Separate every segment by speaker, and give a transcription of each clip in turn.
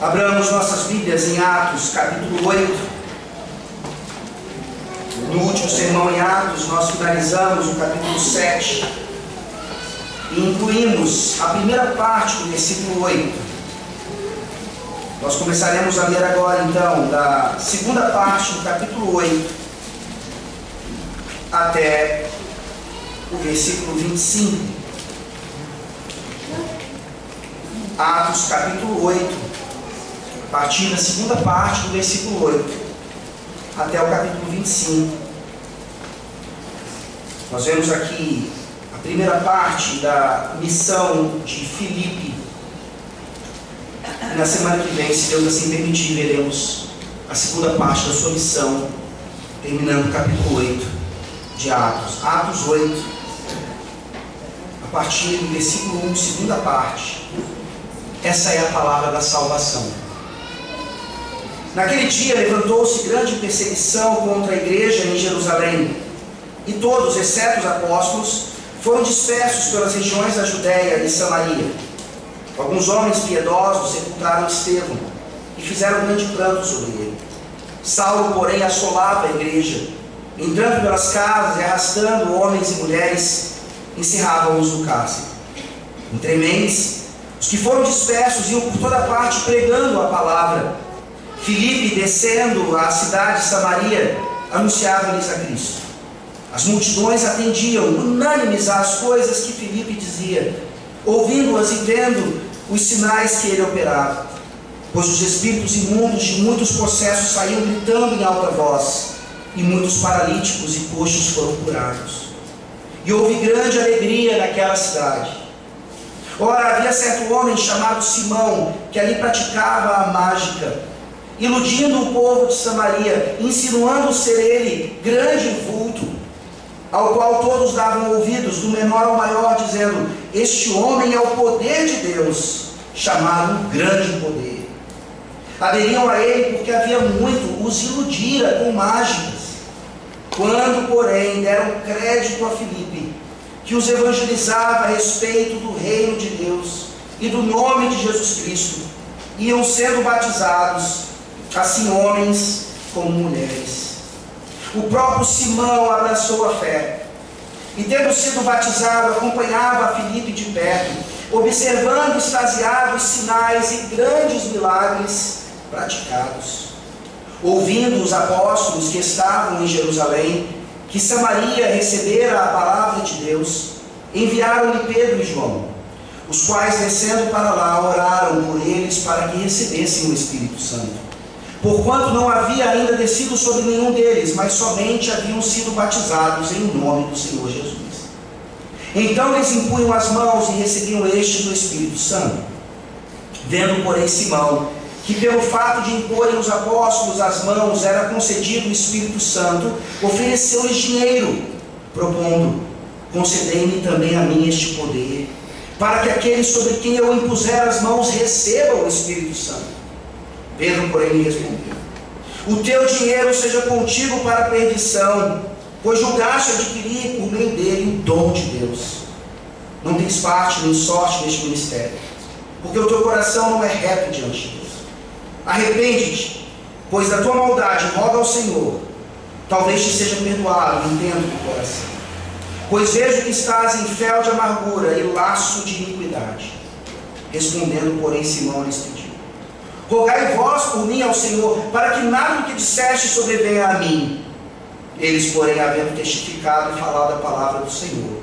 Speaker 1: Abramos nossas Bíblias em Atos, capítulo 8. No último sermão em Atos, nós finalizamos o capítulo 7 e incluímos a primeira parte do versículo 8. Nós começaremos a ler agora, então, da segunda parte do capítulo 8 até o versículo 25. Atos, capítulo 8. A partir da segunda parte do versículo 8 até o capítulo 25. Nós vemos aqui a primeira parte da missão de Filipe. E na semana que vem, se Deus assim permitir, veremos a segunda parte da sua missão, terminando o capítulo 8 de Atos. Atos 8, a partir do versículo 1, segunda parte. Essa é a palavra da salvação. Naquele dia levantou-se grande perseguição contra a igreja em Jerusalém, e todos, exceto os apóstolos, foram dispersos pelas regiões da Judéia e Samaria. Alguns homens piedosos sepultaram Estevão e fizeram grande pranto sobre ele. Saulo, porém, assolava a igreja, entrando pelas casas e arrastando homens e mulheres, encerravam-os no cárcere. Entre mentes, os que foram dispersos iam por toda parte pregando a palavra. Filipe, descendo à cidade de Samaria, anunciava-lhes a Cristo. As multidões atendiam, unânimes às coisas que Filipe dizia, ouvindo-as e vendo os sinais que ele operava. Pois os espíritos imundos de muitos possessos saíam gritando em alta voz, e muitos paralíticos e coxos foram curados. E houve grande alegria naquela cidade. Ora, havia certo homem chamado Simão, que ali praticava a mágica, iludindo o povo de Samaria, insinuando ser ele grande vulto, ao qual todos davam ouvidos, do menor ao maior, dizendo: este homem é o poder de Deus, chamado grande poder. Aderiam a ele porque havia muito os iludira com mágicas. Quando, porém, deram crédito a Filipe, que os evangelizava a respeito do reino de Deus e do nome de Jesus Cristo, iam sendo batizados, assim homens como mulheres. O próprio Simão abraçou a fé, e tendo sido batizado, acompanhava a Filipe de perto, observando extasiado os sinais e grandes milagres praticados. Ouvindo os apóstolos que estavam em Jerusalém, que Samaria recebera a palavra de Deus, enviaram-lhe Pedro e João, os quais, descendo para lá, oraram por eles para que recebessem o Espírito Santo. Porquanto não havia ainda descido sobre nenhum deles, mas somente haviam sido batizados em nome do Senhor Jesus. Então eles impunham as mãos e recebiam estes o Espírito Santo. Vendo, porém, Simão, que pelo fato de imporem os apóstolos as mãos era concedido o Espírito Santo, ofereceu-lhes dinheiro, propondo: concedei-me também a mim este poder, para que aqueles sobre quem eu impuser as mãos recebam o Espírito Santo. Pedro, porém, lhe respondeu: o teu dinheiro seja contigo para a perdição, pois julgaste adquirir por meio dele o dom de Deus. Não tens parte nem sorte neste ministério, porque o teu coração não é reto diante de Deus. Arrepende-te, pois da tua maldade roga ao Senhor, talvez te seja perdoado o intento do coração. Pois vejo que estás em fel de amargura e laço de iniquidade. Respondendo, porém, Simão lhes pediu: rogai vós por mim ao Senhor, para que nada do que disseste sobrevenha a mim. Eles, porém, havendo testificado e falado a palavra do Senhor,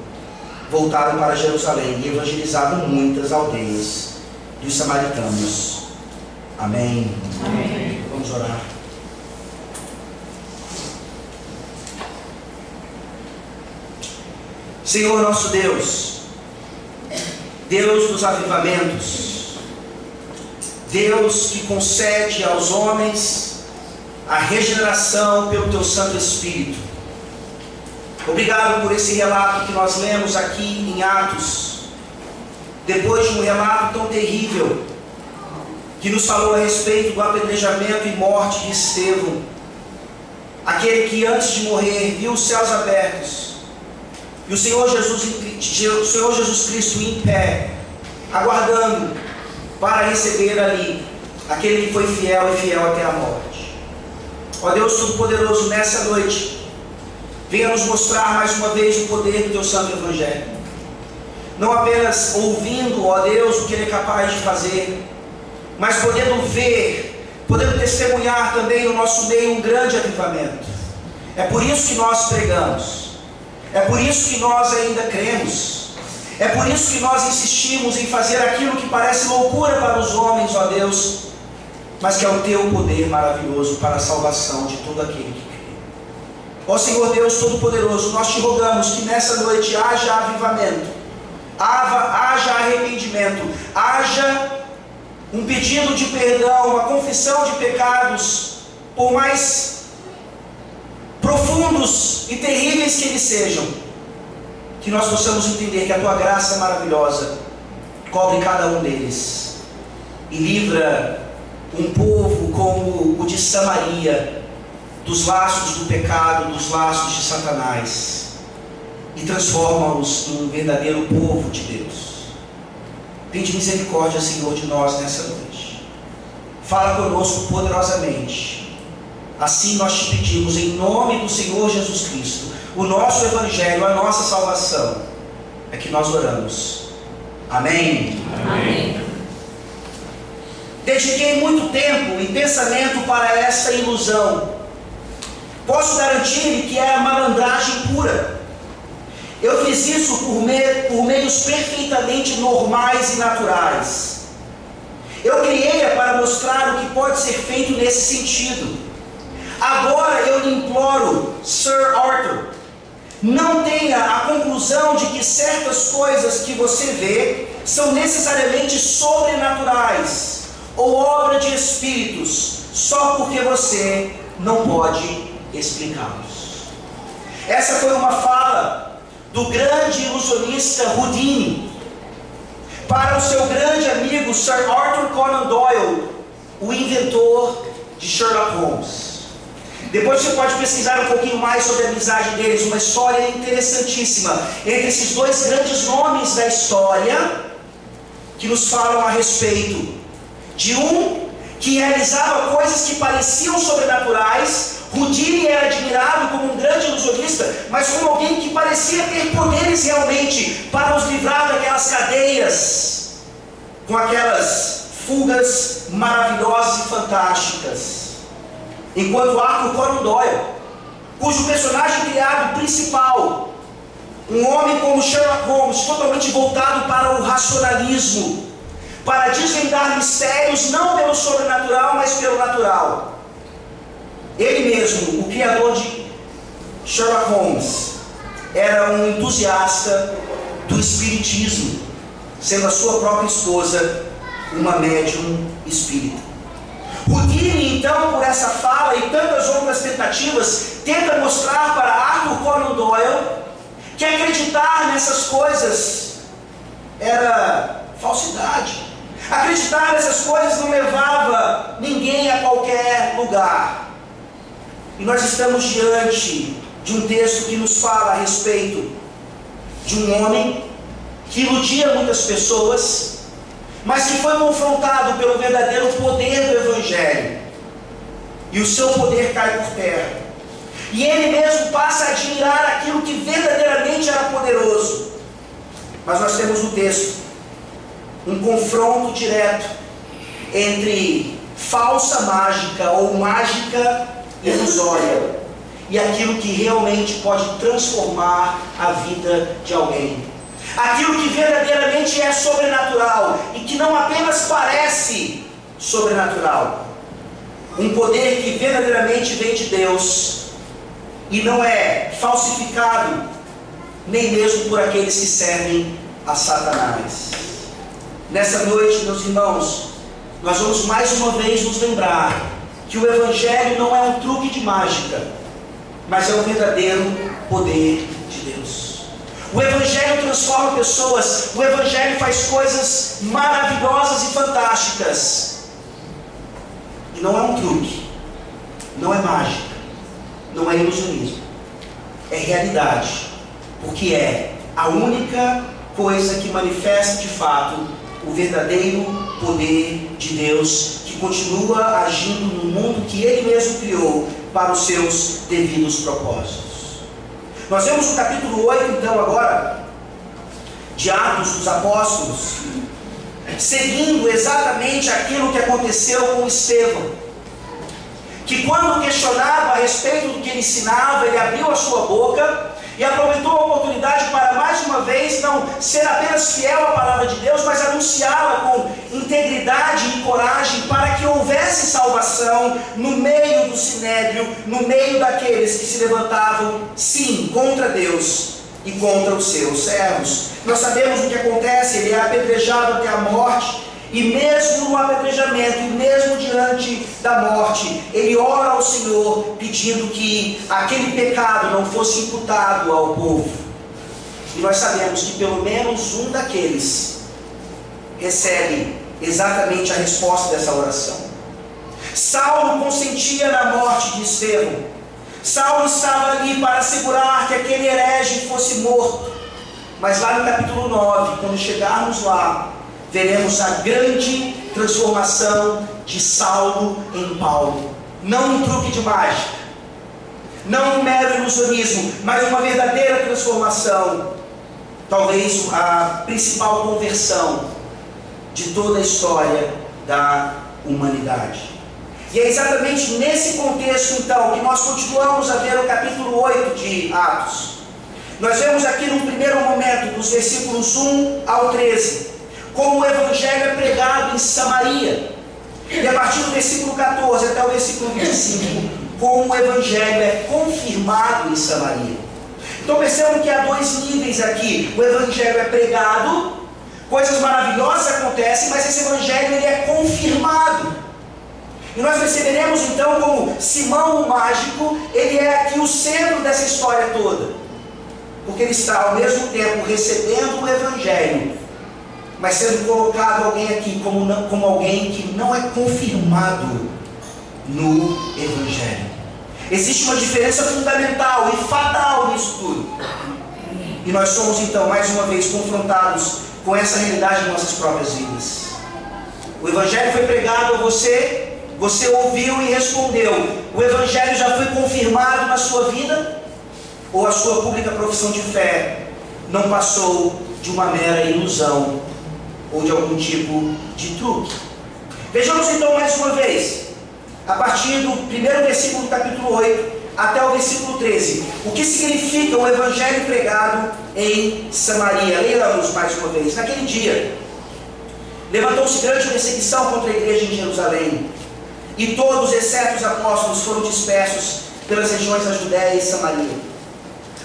Speaker 1: voltaram para Jerusalém e evangelizavam muitas aldeias dos samaritanos. Amém. Amém. Vamos orar. Senhor nosso Deus, Deus dos avivamentos, Deus que concede aos homens a regeneração pelo Teu Santo Espírito. Obrigado por esse relato que nós lemos aqui em Atos, depois de um relato tão terrível, que nos falou a respeito do apedrejamento e morte de Estevão, aquele que antes de morrer viu os céus abertos, e o Senhor Jesus Cristo em pé, aguardando para receber ali aquele que foi fiel e fiel até a morte. Ó Deus Todo-Poderoso, nessa noite, venha nos mostrar mais uma vez o poder do Teu Santo Evangelho. Não apenas ouvindo, ó Deus, o que Ele é capaz de fazer, mas podendo ver, podendo testemunhar também no nosso meio um grande avivamento. É por isso que nós pregamos, é por isso que nós ainda cremos, é por isso que nós insistimos em fazer aquilo que parece loucura para os homens, ó Deus, mas que é o Teu poder maravilhoso para a salvação de todo aquele que crê. Ó Senhor Deus Todo-Poderoso, nós te rogamos que nessa noite haja avivamento, haja arrependimento, haja um pedido de perdão, uma confissão de pecados, por mais profundos e terríveis que eles sejam, que nós possamos entender que a Tua graça maravilhosa cobre cada um deles e livra um povo como o de Samaria dos laços do pecado, dos laços de Satanás, e transforma-os num verdadeiro povo de Deus. Tende misericórdia, Senhor, de nós nessa noite. Fala conosco poderosamente. Assim nós te pedimos, em nome do Senhor Jesus Cristo, o nosso Evangelho, a nossa salvação, é que nós oramos. Amém?
Speaker 2: Amém.
Speaker 1: Dediquei muito tempo e pensamento para essa ilusão. Posso garantir que é a malandragem pura. Eu fiz isso por meios perfeitamente normais e naturais. Eu criei-a para mostrar o que pode ser feito nesse sentido. Agora eu lhe imploro, Sir Arthur, não tenha a conclusão de que certas coisas que você vê são necessariamente sobrenaturais ou obra de espíritos, só porque você não pode explicá-los. Essa foi uma fala do grande ilusionista Houdini para o seu grande amigo Sir Arthur Conan Doyle, o inventor de Sherlock Holmes. Depois você pode pesquisar um pouquinho mais sobre a amizade deles, uma história interessantíssima entre esses dois grandes nomes da história, que nos falam a respeito de um que realizava coisas que pareciam sobrenaturais. Houdini era admirado como um grande ilusionista, mas como alguém que parecia ter poderes realmente para nos livrar daquelas cadeias, com aquelas fugas maravilhosas e fantásticas. Enquanto Arthur Conan Doyle, cujo personagem criado principal, um homem como Sherlock Holmes, totalmente voltado para o racionalismo, para desvendar mistérios não pelo sobrenatural, mas pelo natural. Ele mesmo, o criador de Sherlock Holmes, era um entusiasta do espiritismo, sendo a sua própria esposa uma médium espírita. Houdini, então, por essa fala e tantas outras tentativas, tenta mostrar para Arthur Conan Doyle que acreditar nessas coisas era falsidade. Acreditar nessas coisas não levava ninguém a qualquer lugar. E nós estamos diante de um texto que nos fala a respeito de um homem que iludia muitas pessoas, mas que foi confrontado pelo verdadeiro poder do Evangelho, e o seu poder cai por terra, e ele mesmo passa a admirar aquilo que verdadeiramente era poderoso. Mas nós temos no texto um confronto direto entre falsa mágica ou mágica ilusória e aquilo que realmente pode transformar a vida de alguém. Aquilo que verdadeiramente é sobrenatural e que não apenas parece sobrenatural. Um poder que verdadeiramente vem de Deus e não é falsificado nem mesmo por aqueles que servem a Satanás. Nessa noite, meus irmãos, nós vamos mais uma vez nos lembrar que o Evangelho não é um truque de mágica, mas é o verdadeiro poder de Deus. O Evangelho transforma pessoas, o Evangelho faz coisas maravilhosas e fantásticas. E não é um truque, não é mágica, não é ilusionismo, é realidade, porque é a única coisa que manifesta de fato o verdadeiro poder de Deus, que continua agindo no mundo que Ele mesmo criou para os seus devidos propósitos. Nós vemos no capítulo 8, então, agora, de Atos dos Apóstolos, seguindo exatamente aquilo que aconteceu com Estevão, que quando questionado a respeito do que ele ensinava, ele abriu a sua boca e aproveitou a oportunidade para mais uma vez não ser apenas fiel à palavra de Deus, mas anunciá-la com integridade e coragem para que houvesse salvação no meio do sinédrio, no meio daqueles que se levantavam, sim, contra Deus e contra os seus servos. Nós sabemos o que acontece, ele é apedrejado até a morte, e mesmo no apedrejamento, e mesmo diante da morte, ele ora ao Senhor, pedindo que aquele pecado não fosse imputado ao povo. E nós sabemos que pelo menos um daqueles recebe exatamente a resposta dessa oração. Saulo consentia na morte de Estevão. Saulo estava ali para assegurar que aquele herege fosse morto. Mas lá no capítulo 9, quando chegarmos lá, veremos a grande transformação de Saulo em Paulo. Não um truque de mágica, não um mero ilusionismo, mas uma verdadeira transformação. Talvez a principal conversão de toda a história da humanidade. E é exatamente nesse contexto, então, que nós continuamos a ver o capítulo 8 de Atos. Nós vemos aqui no primeiro momento, dos versículos 1 ao 13, como o Evangelho é pregado em Samaria. E a partir do versículo 14 até o versículo 25, como o Evangelho é confirmado em Samaria. Então percebam que há dois níveis aqui. O Evangelho é pregado, coisas maravilhosas acontecem, mas esse Evangelho ele é confirmado. E nós perceberemos então como Simão o mágico, ele é aqui o centro dessa história toda. Porque ele está ao mesmo tempo recebendo o Evangelho, mas sendo colocado alguém aqui como alguém que não é confirmado no Evangelho. Existe uma diferença fundamental e fatal nisso tudo. E nós somos então mais uma vez confrontados com essa realidade em nossas próprias vidas. O Evangelho foi pregado a você, você ouviu e respondeu. O Evangelho já foi confirmado na sua vida? Ou a sua pública profissão de fé não passou de uma mera ilusão ou de algum tipo de truque? Vejamos então mais uma vez, a partir do primeiro versículo do capítulo 8 até o versículo 13, o que significa o Evangelho pregado em Samaria. Leiamos mais uma vez. Naquele dia, levantou-se grande perseguição contra a igreja em Jerusalém, e todos, exceto os apóstolos, foram dispersos pelas regiões da Judéia e Samaria.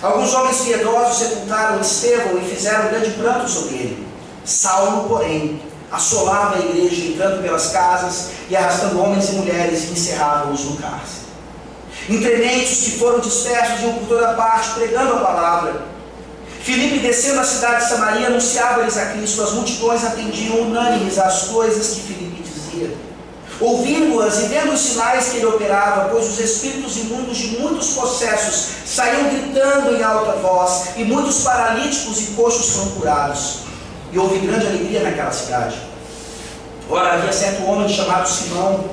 Speaker 1: Alguns homens piedosos sepultaram Estevão e fizeram grande pranto sobre ele. Saulo, porém, assolava a igreja, entrando pelas casas e arrastando homens e mulheres, e encerrava-os no cárcere. Incrementos que foram dispersos iam por toda parte, pregando a palavra. Filipe, descendo a cidade de Samaria, anunciava-lhes a Cristo. As multidões atendiam unânimes às coisas que Filipe dizia, ouvindo-as e vendo os sinais que ele operava, pois os espíritos imundos de muitos possessos saíam gritando em alta voz, e muitos paralíticos e coxos foram curados. E houve grande alegria naquela cidade. Ora, havia certo homem chamado Simão,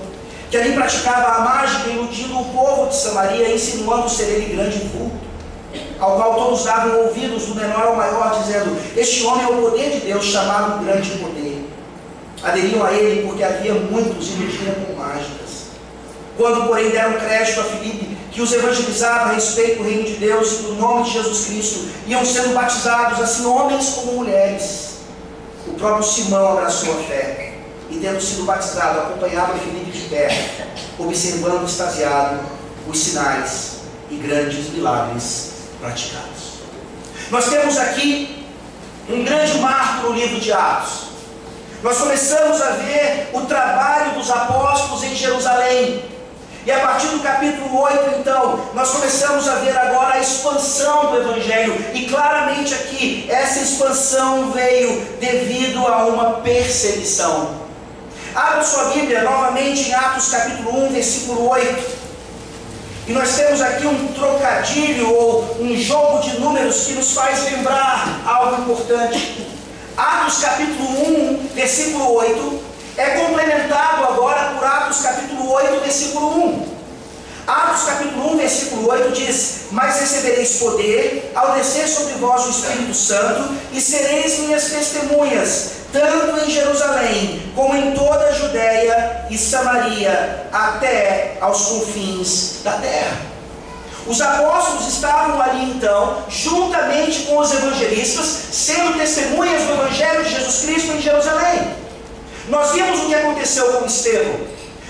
Speaker 1: que ali praticava a mágica, iludindo o povo de Samaria, insinuando ser ele grande vulto, ao qual todos davam ouvidos, do menor ao maior, dizendo: este homem é o poder de Deus, chamado grande poder. Aderiam a ele porque havia muitos iludiram com mágicas. Quando, porém, deram crédito a Filipe, que os evangelizava a respeito do reino de Deus e do nome de Jesus Cristo, iam sendo batizados, assim homens como mulheres. O próprio Simão abraçou a fé, e tendo sido batizado, acompanhava Filipe de perto, observando extasiado os sinais e grandes milagres praticados. Nós temos aqui um grande marco no livro de Atos. Nós começamos a ver o trabalho dos apóstolos em Jerusalém. E a partir do capítulo 8, então, nós começamos a ver agora a expansão do Evangelho. E claramente aqui, essa expansão veio devido a uma perseguição. Abra sua Bíblia novamente em Atos capítulo 1, versículo 8. E nós temos aqui um trocadilho ou um jogo de números que nos faz lembrar algo importante. Atos capítulo 1, versículo 8, é complementado agora por Atos capítulo 8, versículo 1. Atos capítulo 1, versículo 8 diz: mas recebereis poder ao descer sobre vós o Espírito Santo, e sereis minhas testemunhas, tanto em Jerusalém, como em toda a Judéia e Samaria, até aos confins da terra. Os apóstolos estavam ali então, juntamente com os evangelistas, sendo testemunhas do Evangelho de Jesus Cristo em Jerusalém. Nós vimos o que aconteceu com Estevão.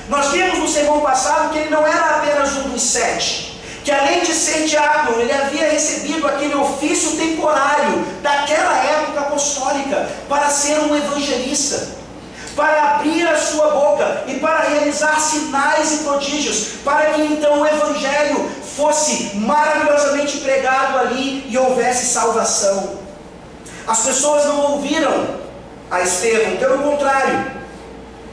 Speaker 1: Nós vimos no sermão passado que ele não era apenas um dos 7, que além de ser diácono, ele havia recebido aquele ofício temporário daquela época apostólica para ser um evangelista, para abrir a sua boca e para realizar sinais e prodígios, para que então o evangelho fosse maravilhosamente pregado ali e houvesse salvação. As pessoas não ouviram a Estevão, pelo contrário,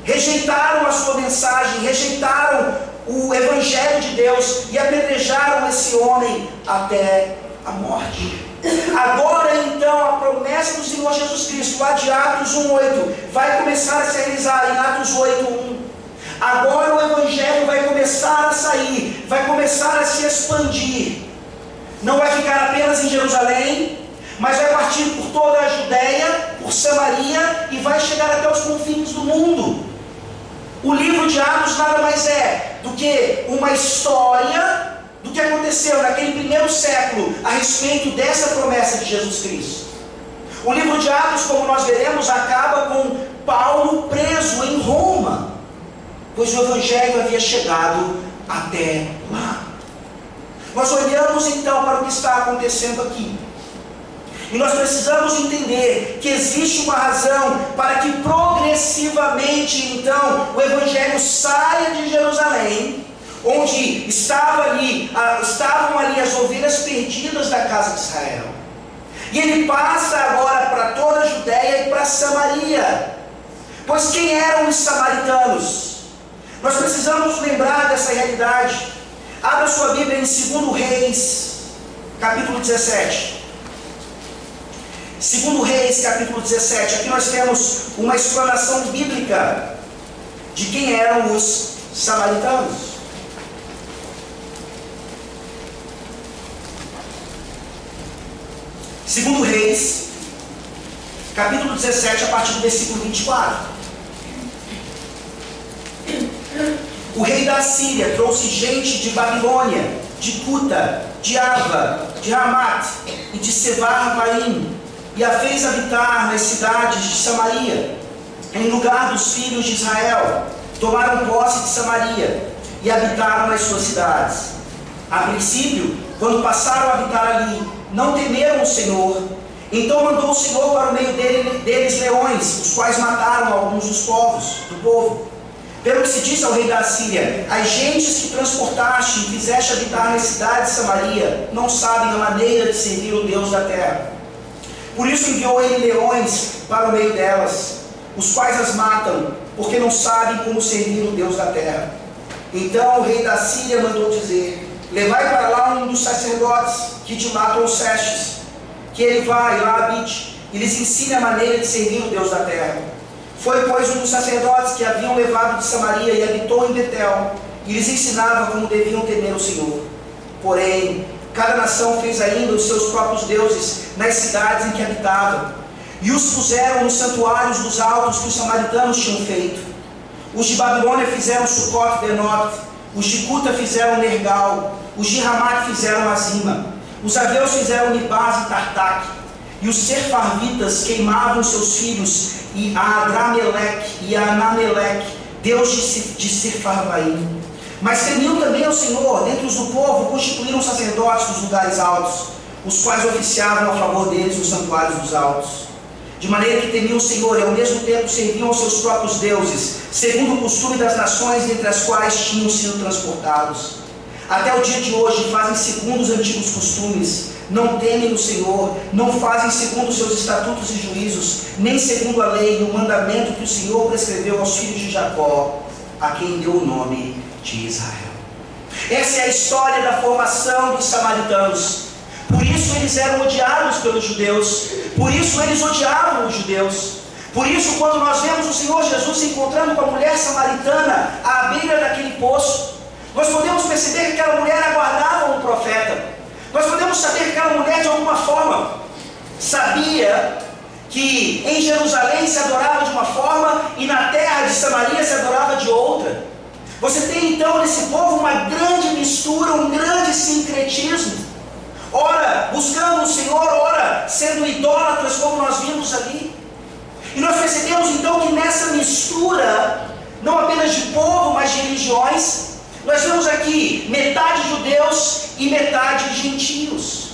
Speaker 1: rejeitaram a sua mensagem, rejeitaram o Evangelho de Deus e apedrejaram esse homem até a morte. Agora então a promessa do Senhor Jesus Cristo, lá de Atos 1:8, vai começar a se realizar em Atos 8:1. Agora o Evangelho vai começar a sair, vai começar a se expandir. Não vai ficar apenas em Jerusalém, mas vai partir por toda a Judéia, por Samaria, e vai chegar até os confins do mundo. O livro de Atos nada mais é do que uma história do que aconteceu naquele primeiro século a respeito dessa promessa de Jesus Cristo. O livro de Atos, como nós veremos, acaba com Paulo preso em Roma, pois o Evangelho havia chegado até lá. Nós olhamos então para o que está acontecendo aqui. E nós precisamos entender que existe uma razão para que progressivamente, então, o Evangelho saia de Jerusalém, onde estavam ali as ovelhas perdidas da casa de Israel. E ele passa agora para toda a Judéia e para Samaria. Pois quem eram os samaritanos? Nós precisamos lembrar dessa realidade. Abra sua Bíblia em 2 Reis, capítulo 17. 2 Reis, capítulo 17, aqui nós temos uma explanação bíblica de quem eram os samaritanos. 2 Reis, capítulo 17, a partir do versículo 24. O rei da Síria trouxe gente de Babilônia, de Cuta, de Ava, de Ramat e de Sevar-Vaim, e a fez habitar nas cidades de Samaria, em lugar dos filhos de Israel. Tomaram posse de Samaria e habitaram nas suas cidades. A princípio, quando passaram a habitar ali, não temeram o Senhor. Então mandou o Senhor para o meio deles leões, os quais mataram alguns dos do povo. Pelo que se disse ao rei da Síria: as gentes que transportaste e fizeste habitar nas cidades de Samaria não sabem a maneira de servir o Deus da terra. Por isso enviou ele leões para o meio delas, os quais as matam, porque não sabem como servir o Deus da terra. Então o rei da Síria mandou dizer: levai para lá um dos sacerdotes que de lá trouxestes, que ele vai lá habite, e lhes ensine a maneira de servir o Deus da terra. Foi, pois, um dos sacerdotes que haviam levado de Samaria e habitou em Betel, e lhes ensinava como deviam temer o Senhor. Porém, cada nação fez ainda os seus próprios deuses nas cidades em que habitavam, e os puseram nos santuários dos altos que os samaritanos tinham feito. Os de Babilônia fizeram Sucote Benote, os de Cuta fizeram Nergal, os de Ramat fizeram Azima, os aveus fizeram Nibás e Tartaque, e os serfarvitas queimavam seus filhos, e a Adrameleque e a Anameleque, deus de Sefarvaim. Mas temiam também ao Senhor, dentre os do povo constituíram sacerdotes dos lugares altos, os quais oficiavam a favor deles nos santuários dos altos. De maneira que temiam o Senhor e ao mesmo tempo serviam aos seus próprios deuses, segundo o costume das nações entre as quais tinham sido transportados. Até o dia de hoje fazem segundo os antigos costumes, não temem o Senhor, não fazem segundo os seus estatutos e juízos, nem segundo a lei e o mandamento que o Senhor prescreveu aos filhos de Jacó, a quem deu o nome de Israel. Essa é a história da formação dos samaritanos. Por isso eles eram odiados pelos judeus. Por isso eles odiavam os judeus. Por isso, quando nós vemos o Senhor Jesus se encontrando com a mulher samaritana à beira daquele poço, nós podemos perceber que aquela mulher aguardava um profeta. Nós podemos saber que aquela mulher, de alguma forma, sabia que em Jerusalém se adorava de uma forma e na terra de Samaria se adorava de outra. Você tem então nesse povo uma grande mistura, um grande sincretismo. Ora buscando o Senhor, ora sendo idólatras, como nós vimos ali. E nós percebemos então que nessa mistura, não apenas de povo, mas de religiões, nós vemos aqui metade judeus e metade gentios.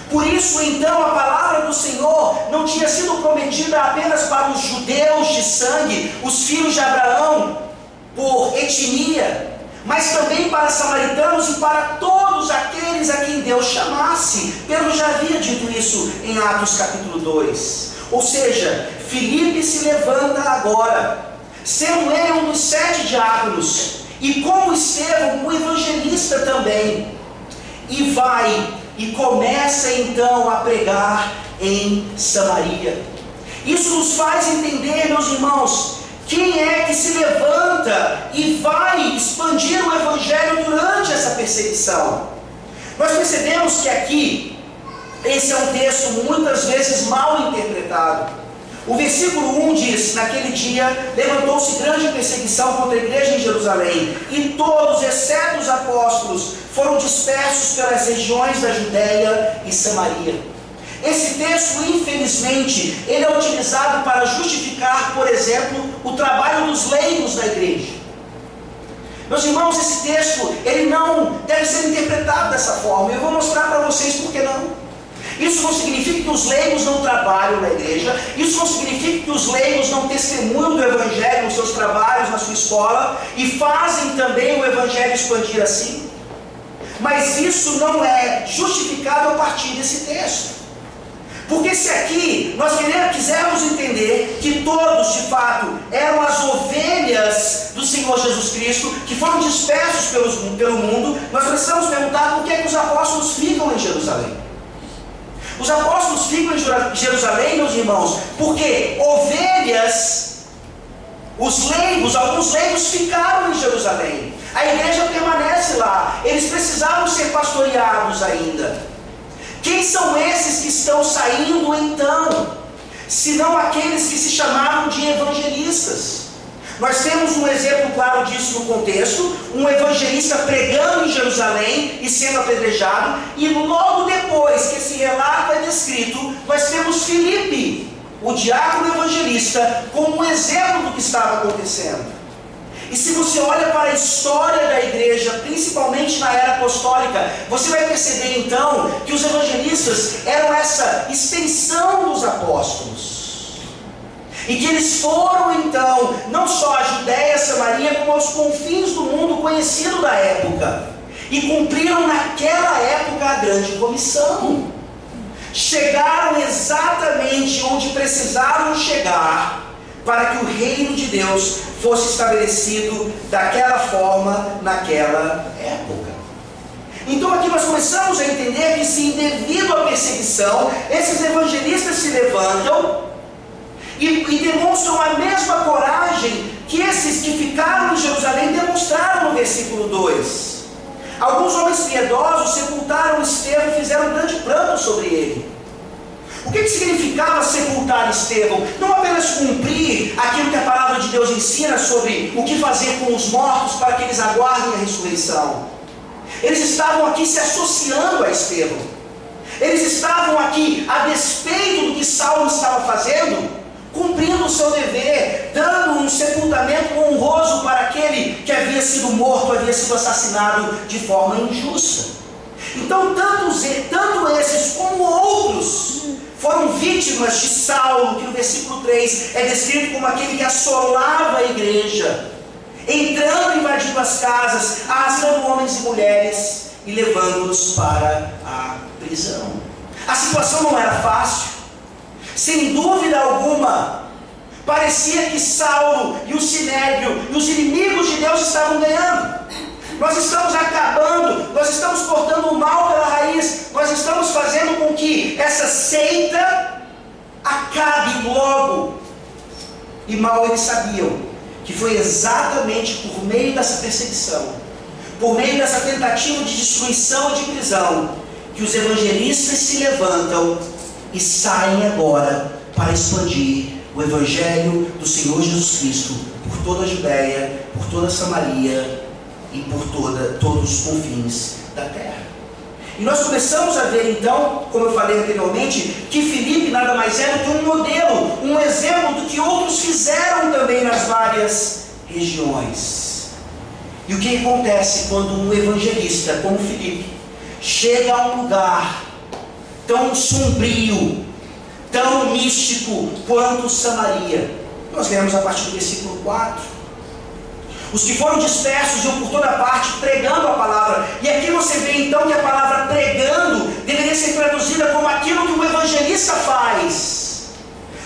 Speaker 1: Por isso então a palavra do Senhor não tinha sido prometida apenas para os judeus de sangue, os filhos de Abraão, por etnia, mas também para samaritanos e para todos aqueles a quem Deus chamasse. Pedro já havia dito isso em Atos capítulo 2. Ou seja, Filipe se levanta agora, sendo ele um dos 7 diáconos, e como Estevão, um evangelista também, e vai e começa então a pregar em Samaria. Isso nos faz entender, meus irmãos, quem é que se levanta e vai expandir o evangelho durante essa perseguição. Nós percebemos que aqui, esse é um texto muitas vezes mal interpretado. O versículo 1 diz: naquele dia levantou-se grande perseguição contra a igreja em Jerusalém, e todos, exceto os apóstolos, foram dispersos pelas regiões da Judéia e Samaria. Esse texto, infelizmente, ele é utilizado para justificar, por exemplo, o trabalho dos leigos da igreja. Meus irmãos, esse texto, ele não deve ser interpretado dessa forma. Eu vou mostrar para vocês por que não. Isso não significa que os leigos não trabalham na igreja, isso não significa que os leigos não testemunham do evangelho nos seus trabalhos, na sua escola, e fazem também o evangelho expandir assim. Mas isso não é justificado a partir desse texto. Porque se aqui nós quisermos entender que todos de fato eram as ovelhas do Senhor Jesus Cristo, que foram dispersos pelo mundo, nós precisamos perguntar por que é que os apóstolos ficam em Jerusalém. Os apóstolos ficam em Jerusalém, meus irmãos, porque ovelhas, os leigos, alguns leigos ficaram em Jerusalém. A igreja permanece lá. Eles precisavam ser pastoreados ainda. Quem são esses que estão saindo então? Senão aqueles que se chamavam de evangelistas. Nós temos um exemplo claro disso no contexto, um evangelista pregando em Jerusalém e sendo apedrejado, e logo depois que esse relato é descrito, nós temos Filipe, o diácono evangelista, como um exemplo do que estava acontecendo. E se você olha para a história da igreja, principalmente na era apostólica, você vai perceber então que os evangelistas eram essa extensão dos apóstolos. E que eles foram então, não só à Judéia, a Samaria, como aos confins do mundo conhecido da época. E cumpriram naquela época a grande comissão. Chegaram exatamente onde precisavam chegar para que o reino de Deus fosse estabelecido daquela forma, naquela época. Então aqui nós começamos a entender que sim, devido à perseguição, esses evangelistas se levantam e demonstram a mesma coragem que esses que ficaram em Jerusalém demonstraram no versículo 2. Alguns homens piedosos sepultaram Estevão e fizeram um grande pranto sobre ele. O que significava sepultar Estevão? Não apenas cumprir aquilo que a palavra de Deus ensina sobre o que fazer com os mortos para que eles aguardem a ressurreição. Eles estavam aqui se associando a Estevão. Eles estavam aqui, a despeito do que Saulo estava fazendo, cumprindo o seu dever, dando um sepultamento honroso para aquele que havia sido morto, havia sido assassinado de forma injusta. Então, tanto esses como outros foram vítimas de Saulo, que no versículo 3 é descrito como aquele que assolava a igreja, entrando, invadindo as casas, arrastando homens e mulheres e levando-os para a prisão. A situação não era fácil. Sem dúvida alguma, parecia que Saulo e o Sinédrio e os inimigos de Deus estavam ganhando. Nós estamos acabando, nós estamos cortando o mal pela raiz, nós estamos fazendo com que essa seita acabe logo. E mal eles sabiam que foi exatamente por meio dessa perseguição, por meio dessa tentativa de destruição e de prisão, que os evangelistas se levantam e saem agora para expandir o Evangelho do Senhor Jesus Cristo por toda a Judéia, por toda a Samaria e por todos os confins da terra. E nós começamos a ver então, como eu falei anteriormente, que Filipe nada mais é do que um modelo, um exemplo do que outros fizeram também nas várias regiões. E o que acontece quando um evangelista como Filipe chega a um lugar tão sombrio, tão místico quanto Samaria? Nós lemos a partir do versículo 4. Os que foram dispersos iam por toda parte pregando a palavra. E aqui você vê então que a palavra pregando deveria ser traduzida como aquilo que um evangelista faz.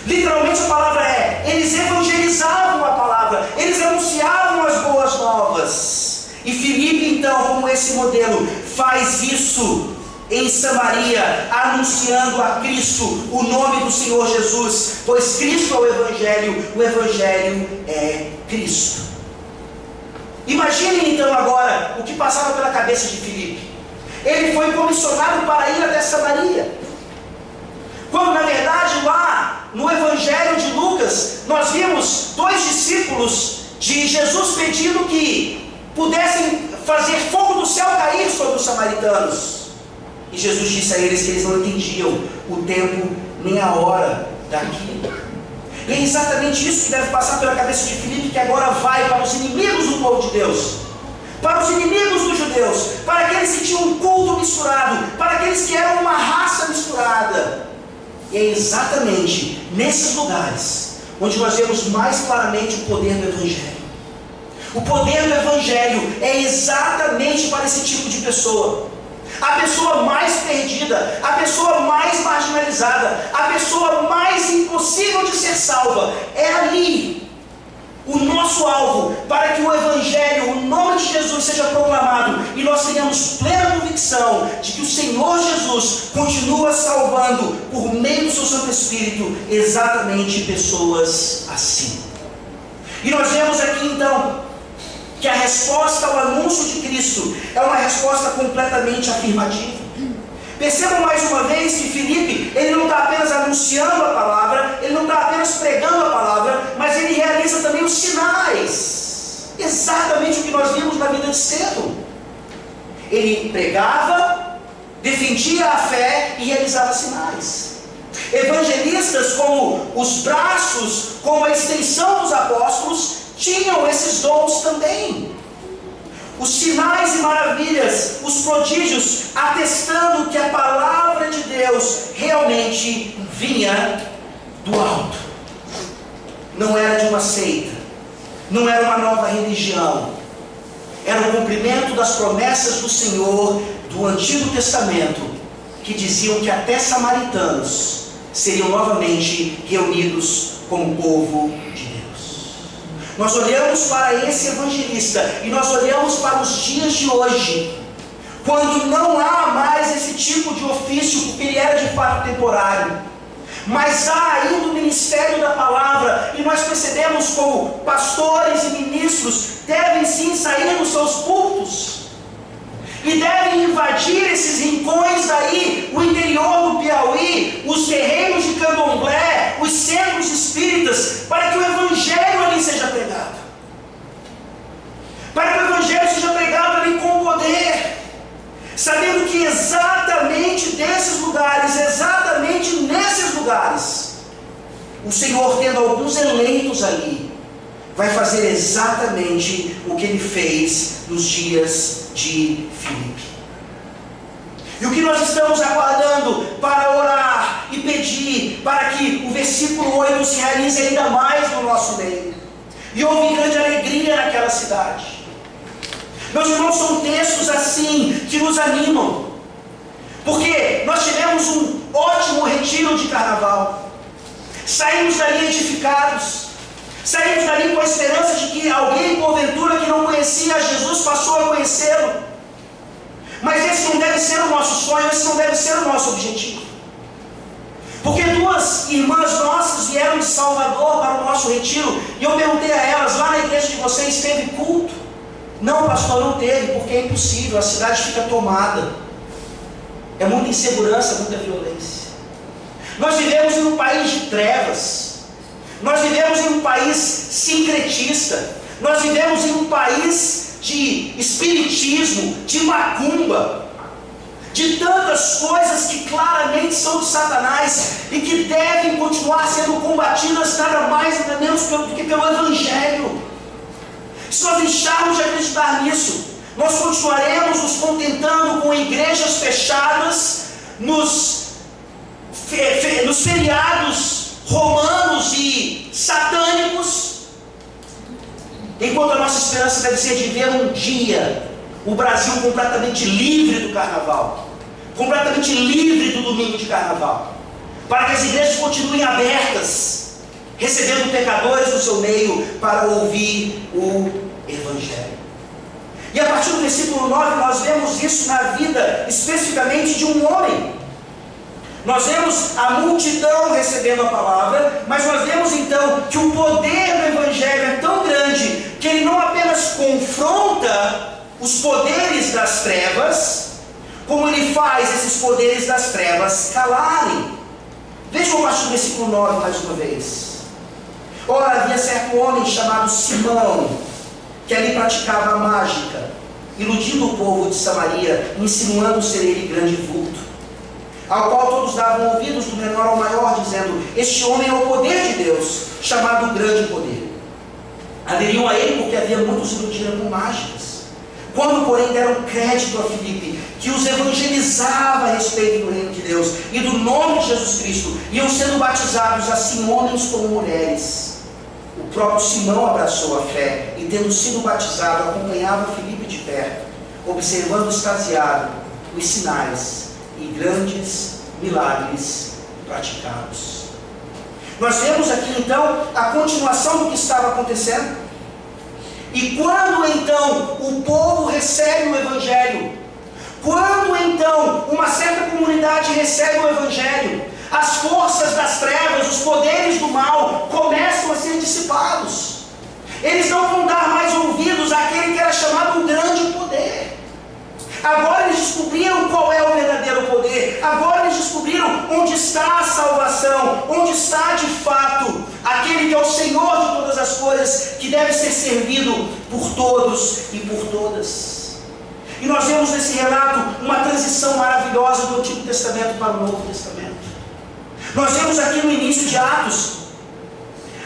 Speaker 1: Literalmente a palavra é: eles evangelizavam a palavra, eles anunciavam as boas novas. E Filipe então, como esse modelo, faz isso em Samaria, anunciando a Cristo, o nome do Senhor Jesus, pois Cristo é o Evangelho é Cristo. Imaginem então agora o que passava pela cabeça de Filipe. Ele foi comissionado para ir até Samaria, quando na verdade lá no Evangelho de Lucas nós vimos 2 discípulos de Jesus pedindo que pudessem fazer fogo do céu cair sobre os samaritanos. E Jesus disse a eles que eles não entendiam o tempo nem a hora daquilo. E é exatamente isso que deve passar pela cabeça de Filipe, que agora vai para os inimigos do povo de Deus, para os inimigos dos judeus, para aqueles que tinham um culto misturado, para aqueles que eram uma raça misturada. E é exatamente nesses lugares onde nós vemos mais claramente o poder do Evangelho. O poder do Evangelho é exatamente para esse tipo de pessoa. A pessoa mais perdida, a pessoa mais marginalizada, a pessoa mais impossível de ser salva. É ali o nosso alvo, para que o Evangelho, o nome de Jesus seja proclamado e nós tenhamos plena convicção de que o Senhor Jesus continua salvando por meio do seu Santo Espírito exatamente pessoas assim. E nós vemos aqui então que a resposta ao anúncio de Cristo é uma resposta completamente afirmativa. Percebam mais uma vez que Filipe, ele não está apenas anunciando a palavra, ele não está apenas pregando a palavra, mas ele realiza também os sinais. Exatamente o que nós vimos na vida de Estevão. Ele pregava, defendia a fé e realizava sinais. Evangelistas como os braços, como a extensão dos apóstolos, tinham esses dons também. Os sinais e maravilhas, os prodígios, atestando que a palavra de Deus realmente vinha do alto. Não era de uma seita, não era uma nova religião. Era o cumprimento das promessas do Senhor do Antigo Testamento, que diziam que até samaritanos seriam novamente reunidos como povo de Deus. Nós olhamos para esse evangelista e nós olhamos para os dias de hoje, quando não há mais esse tipo de ofício, porque ele era de fato temporário, mas há ainda o ministério da palavra, e nós percebemos como pastores e ministros devem sim sair dos seus púlpitos e devem invadir esses rincões aí, o interior do Piauí, os terreiros de Candomblé, os centros espíritas, para que o Evangelho ali seja pregado. Para que o Evangelho seja pregado ali com poder. Sabendo que exatamente desses lugares, exatamente nesses lugares, o Senhor, tendo alguns eleitos ali, vai fazer exatamente o que Ele fez nos dias de Filipe. E o que nós estamos aguardando para orar e pedir para que o versículo 8 se realize ainda mais no nosso meio. E houve grande alegria naquela cidade. Meus irmãos, são textos assim que nos animam, porque nós tivemos um ótimo retiro de carnaval, saímos dali edificados, saímos dali com a esperança de que alguém, porventura, que não conhecia Jesus, passou a conhecer ser o nosso objetivo. Porque duas irmãs nossas vieram de Salvador para o nosso retiro, e eu perguntei a elas: lá na igreja de vocês teve culto? Não, pastor, não teve, porque é impossível, a cidade fica tomada, é muita insegurança, muita violência. Nós vivemos em um país de trevas, nós vivemos em um país sincretista, nós vivemos em um país de espiritismo, de macumba, de tantas coisas que claramente são de Satanás e que devem continuar sendo combatidas nada mais nada menos do que pelo Evangelho. Se nós deixarmos de acreditar nisso, nós continuaremos nos contentando com igrejas fechadas nos feriados romanos e satânicos, enquanto a nossa esperança deve ser de ver um dia o Brasil completamente livre do carnaval, completamente livre do domingo de carnaval, para que as igrejas continuem abertas, recebendo pecadores no seu meio para ouvir o Evangelho. E a partir do versículo 9 nós vemos isso na vida especificamente de um homem. Nós vemos a multidão recebendo a palavra, mas nós vemos então que o poder do Evangelho é tão grande que ele não apenas confronta os poderes das trevas, como ele faz esses poderes das trevas calarem. Vejam a partir do versículo 9 mais uma vez. Ora, havia certo homem chamado Simão, que ali praticava a mágica, iludindo o povo de Samaria, insinuando ser ele grande vulto, ao qual todos davam ouvidos do menor ao maior, dizendo: este homem é o poder de Deus, chamado grande poder. Aderiam a ele porque havia muitos iludiram com mágicas. Quando, porém, deram crédito a Filipe, que os evangelizava a respeito do reino de Deus e do nome de Jesus Cristo, iam sendo batizados assim homens como mulheres. O próprio Simão abraçou a fé e, tendo sido batizado, acompanhava Filipe de perto, observando extasiado os sinais e grandes milagres praticados. Nós vemos aqui então a continuação do que estava acontecendo. E quando então o povo recebe o Evangelho, quando então uma certa comunidade recebe o Evangelho, as forças das trevas, os poderes do mal começam a ser dissipados. Eles não vão dar mais ouvidos àquele que era chamado um grande poder. Agora eles descobriram qual é o verdadeiro poder. Agora eles descobriram onde está a salvação, onde está de fato aquele que é o Senhor de todas as coisas, que deve ser servido por todos e por todas. E nós vemos nesse relato uma transição maravilhosa do Antigo Testamento para o Novo Testamento. Nós vemos aqui no início de Atos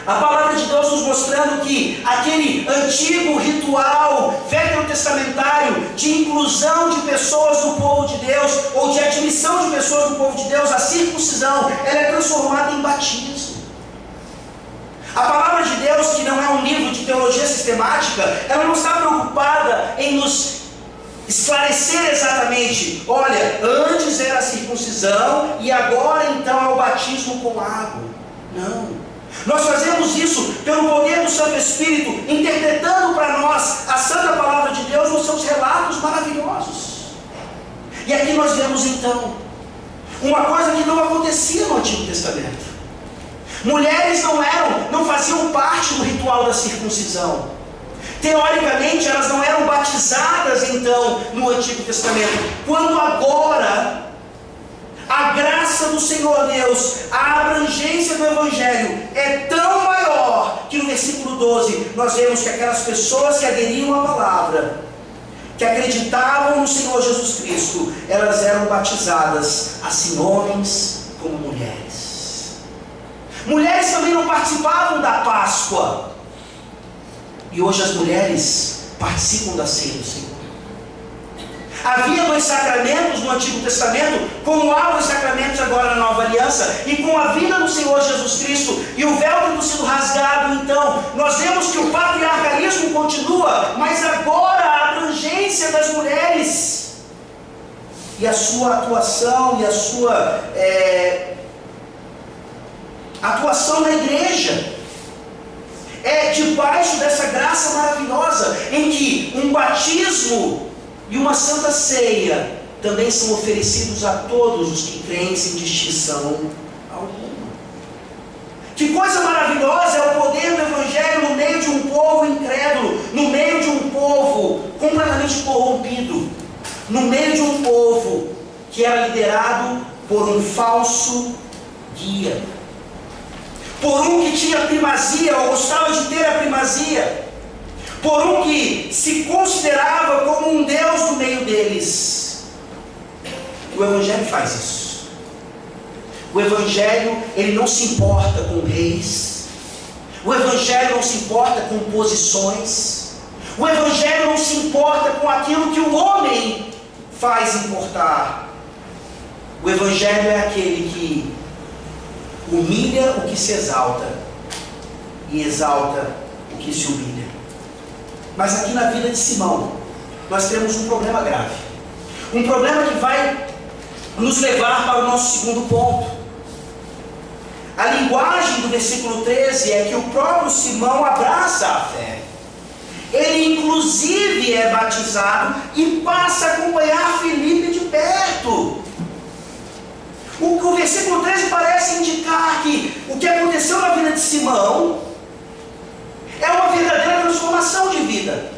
Speaker 1: a palavra de Deus nos mostrando que aquele antigo ritual veterotestamentário de inclusão de pessoas do povo de Deus, ou de admissão de pessoas do povo de Deus, a circuncisão, ela é transformada em batismo. A palavra de Deus, que não é um livro de teologia sistemática, ela não está preocupada em nos esclarecer exatamente: olha, antes era a circuncisão e agora então é o batismo com água. Não. Nós fazemos isso pelo poder do Santo Espírito, interpretando para nós a Santa Palavra de Deus nos seus relatos maravilhosos. E aqui nós vemos então uma coisa que não acontecia no Antigo Testamento. Mulheres não faziam parte do ritual da circuncisão. Teoricamente elas não eram batizadas então no Antigo Testamento, quando agora a graça do Senhor Deus, a abrangência do Evangelho é tão maior que no versículo 12 nós vemos que aquelas pessoas que aderiam à palavra, que acreditavam no Senhor Jesus Cristo, elas eram batizadas, assim homens como mulheres. Mulheres também não participavam da Páscoa, e hoje as mulheres participam da ceia do Senhor. Havia 2 sacramentos no Antigo Testamento, como há 2 sacramentos agora na Nova Aliança, e com a vinda do Senhor Jesus Cristo e o véu tendo sido rasgado, então nós vemos que o patriarcalismo continua, mas agora a abrangência das mulheres e a sua atuação e a sua atuação na igreja é debaixo dessa graça maravilhosa, em que um batismo e uma santa ceia também são oferecidos a todos os que creem sem distinção alguma. Que coisa maravilhosa é o poder do Evangelho no meio de um povo incrédulo, no meio de um povo completamente corrompido, no meio de um povo que era liderado por um falso guia, por um que tinha primazia ou gostava de ter a primazia, por um que se considerava como um Deus no meio deles. O Evangelho faz isso. O Evangelho, ele não se importa com reis. O Evangelho não se importa com posições. O Evangelho não se importa com aquilo que o homem faz importar. O Evangelho é aquele que humilha o que se exalta e exalta o que se humilha. Mas aqui na vida de Simão, nós temos um problema grave. Um problema que vai nos levar para o nosso segundo ponto. A linguagem do versículo 13 é que o próprio Simão abraça a fé. Ele inclusive é batizado e passa a acompanhar Filipe de perto. O versículo 13 parece indicar que o que aconteceu na vida de Simão é uma verdadeira transformação de vida.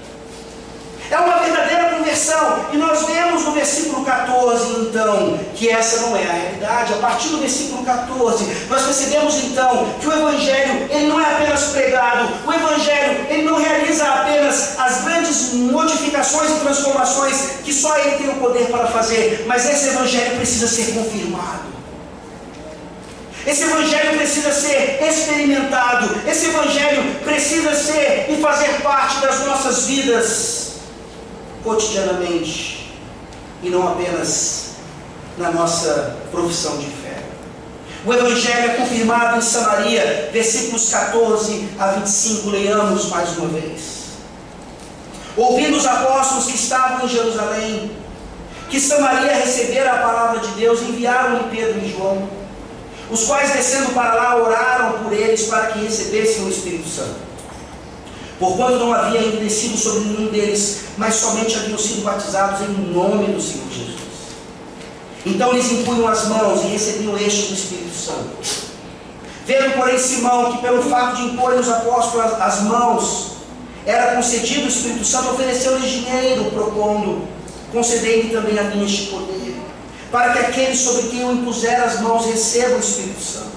Speaker 1: É uma verdadeira conversão. E nós vemos no versículo 14, então, que essa não é a realidade. A partir do versículo 14, nós percebemos, então, que o Evangelho, ele não é apenas pregado. O Evangelho, ele não realiza apenas as grandes modificações e transformações que só ele tem o poder para fazer. Mas esse Evangelho precisa ser confirmado. Esse Evangelho precisa ser experimentado. Esse Evangelho precisa ser e fazer parte das nossas vidas cotidianamente, e não apenas na nossa profissão de fé. O Evangelho é confirmado em Samaria, versículos 14 a 25, leiamos mais uma vez. Ouvindo os apóstolos que estavam em Jerusalém, que Samaria recebera a palavra de Deus, enviaram-lhe Pedro e João, os quais descendo para lá oraram por eles para que recebessem o Espírito Santo. Porquanto não havia ainda descido sobre nenhum deles, mas somente haviam sido batizados em nome do Senhor Jesus. Então lhes impunham as mãos e recebiam este do Espírito Santo. Vendo, porém, Simão que pelo fato de imporem os apóstolos as mãos era concedido o Espírito Santo, ofereceu-lhes dinheiro, propondo: concedei-me também a mim este poder, para que aqueles sobre quem eu impuser as mãos recebam o Espírito Santo.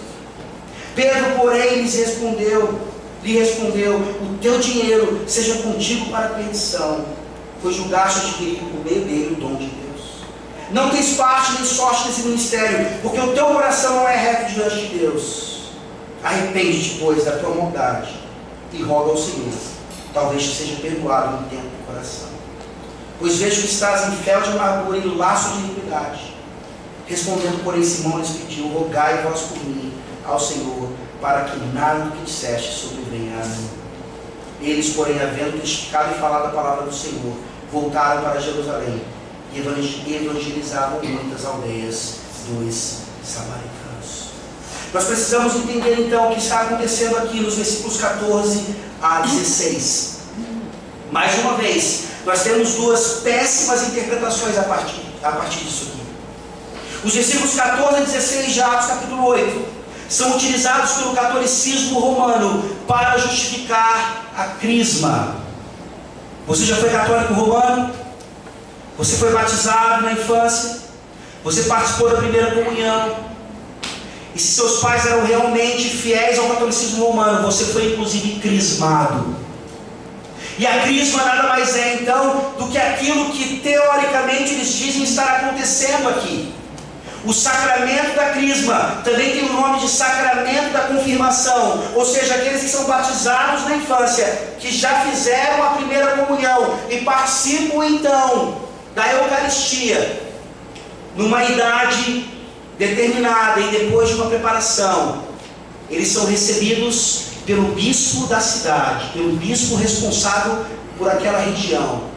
Speaker 1: Pedro, porém, lhe respondeu: o teu dinheiro seja contigo para a perdição, pois julgaste adquirir por meio dele o dom de Deus. Não tens parte nem sorte nesse ministério, porque o teu coração não é reto diante de Deus. Arrepende-te, pois, da tua maldade e roga ao Senhor, talvez te seja perdoado no tempo do coração. Pois vejo que estás em fel de amargura e laço de iniquidade. Respondendo, porém, Simão lhes pediu: rogai vós por mim ao Senhor, para que nada do que disseste sobrevenha a mim. Eles, porém, havendo testificado e falado a palavra do Senhor, voltaram para Jerusalém e evangelizavam muitas aldeias dos samaritanos. Nós precisamos entender, então, o que está acontecendo aqui nos versículos 14 a 16. Mais uma vez, nós temos duas péssimas interpretações a partir disso aqui. Os versículos 14 a 16 de Atos capítulo 8 são utilizados pelo catolicismo romano para justificar a crisma. Você já foi católico romano? Você foi batizado na infância? Você participou da primeira comunhão? E se seus pais eram realmente fiéis ao catolicismo romano, você foi inclusive crismado. E a crisma nada mais é então do que aquilo que teoricamente eles dizem estar acontecendo aqui. O sacramento da crisma também tem o nome de sacramento da confirmação, ou seja, aqueles que são batizados na infância, que já fizeram a primeira comunhão e participam então da Eucaristia numa idade determinada e depois de uma preparação, eles são recebidos pelo bispo da cidade, pelo bispo responsável por aquela região,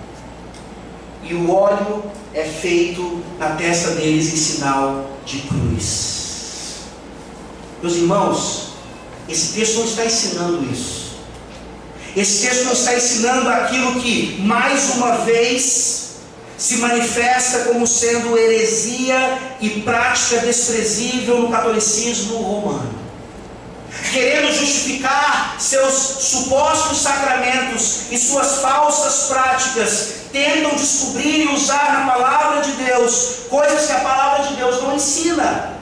Speaker 1: e o óleo é feito na testa deles em sinal de cruz. Meus irmãos, esse texto não está ensinando isso. Esse texto não está ensinando aquilo que, mais uma vez, se manifesta como sendo heresia e prática desprezível no catolicismo romano. Querendo justificar seus supostos sacramentos e suas falsas práticas, tentam descobrir e usar na palavra de Deus coisas que a palavra de Deus não ensina.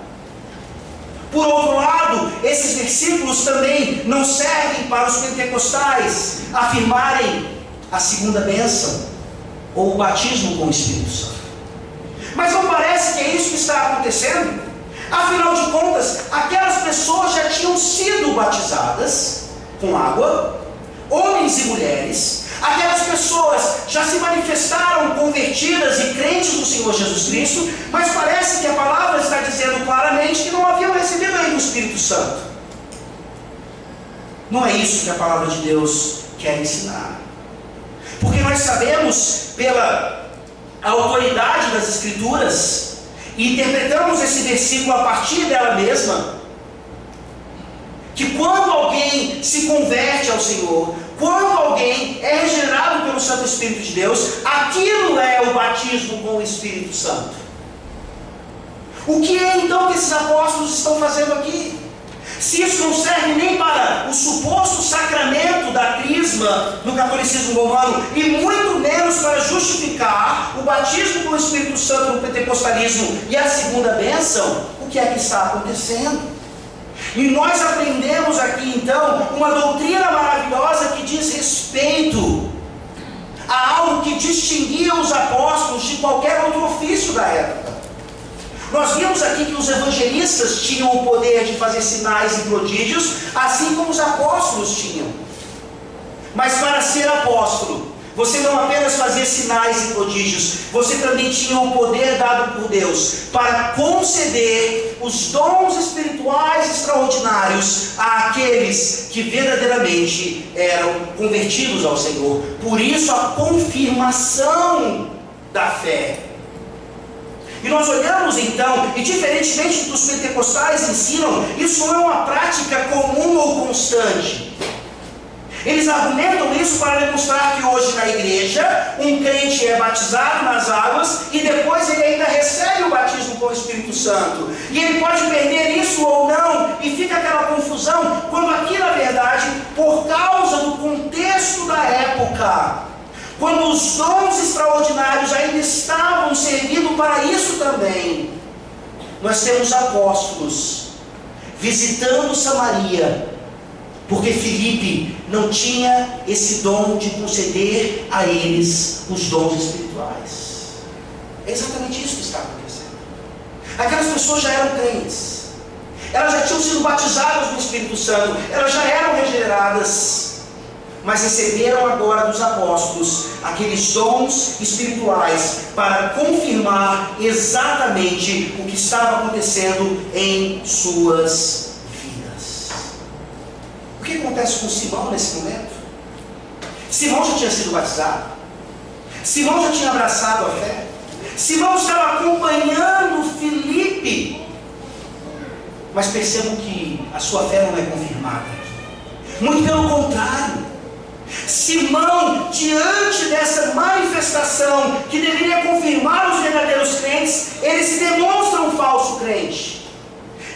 Speaker 1: Por outro lado, esses versículos também não servem para os pentecostais afirmarem a segunda bênção ou o batismo com o Espírito Santo. Mas não parece que é isso que está acontecendo? Afinal de contas, aquelas pessoas já tinham sido batizadas com água, homens e mulheres. Aquelas pessoas já se manifestaram convertidas e crentes no Senhor Jesus Cristo, mas parece que a palavra está dizendo claramente que não haviam recebido ainda o Espírito Santo. Não é isso que a palavra de Deus quer ensinar. Porque nós sabemos, pela autoridade das Escrituras, e interpretamos esse versículo a partir dela mesma, que quando alguém se converte ao Senhor, quando alguém é regenerado pelo Santo Espírito de Deus, aquilo é o batismo com o Espírito Santo. O que é então que esses apóstolos estão fazendo aqui? Se isso não serve nem para o suposto sacramento da crisma no catolicismo romano, e muito menos para justificar o batismo com o Espírito Santo no pentecostalismo e a segunda bênção, o que é que está acontecendo? E nós aprendemos aqui então uma doutrina maravilhosa que diz respeito a algo que distinguia os apóstolos de qualquer outro ofício da época. Nós vimos aqui que os evangelistas tinham o poder de fazer sinais e prodígios, assim como os apóstolos tinham. Mas para ser apóstolo, você não apenas fazia sinais e prodígios, você também tinha o poder dado por Deus para conceder os dons espirituais extraordinários àqueles que verdadeiramente eram convertidos ao Senhor. Por isso a confirmação da fé. E nós olhamos então, e diferentemente dos pentecostais ensinam, isso não é uma prática comum ou constante. Eles argumentam isso para demonstrar que hoje na igreja, um crente é batizado nas águas e depois ele ainda recebe o batismo com o Espírito Santo. E ele pode perder isso ou não, e fica aquela confusão, quando aqui na verdade, por causa do contexto da época, quando os dons extraordinários ainda estavam servindo para isso também, nós temos apóstolos visitando Samaria, porque Filipe não tinha esse dom de conceder a eles os dons espirituais. É exatamente isso que está acontecendo. Aquelas pessoas já eram crentes, elas já tinham sido batizadas no Espírito Santo, elas já eram regeneradas, mas receberam agora dos apóstolos aqueles dons espirituais para confirmar exatamente o que estava acontecendo em suas vidas. O que acontece com Simão nesse momento? Simão já tinha sido batizado, Simão já tinha abraçado a fé, Simão estava acompanhando Filipe, mas percebam que a sua fé não é confirmada, muito pelo contrário. Simão, diante dessa manifestação que deveria confirmar os verdadeiros crentes, ele se demonstra um falso crente.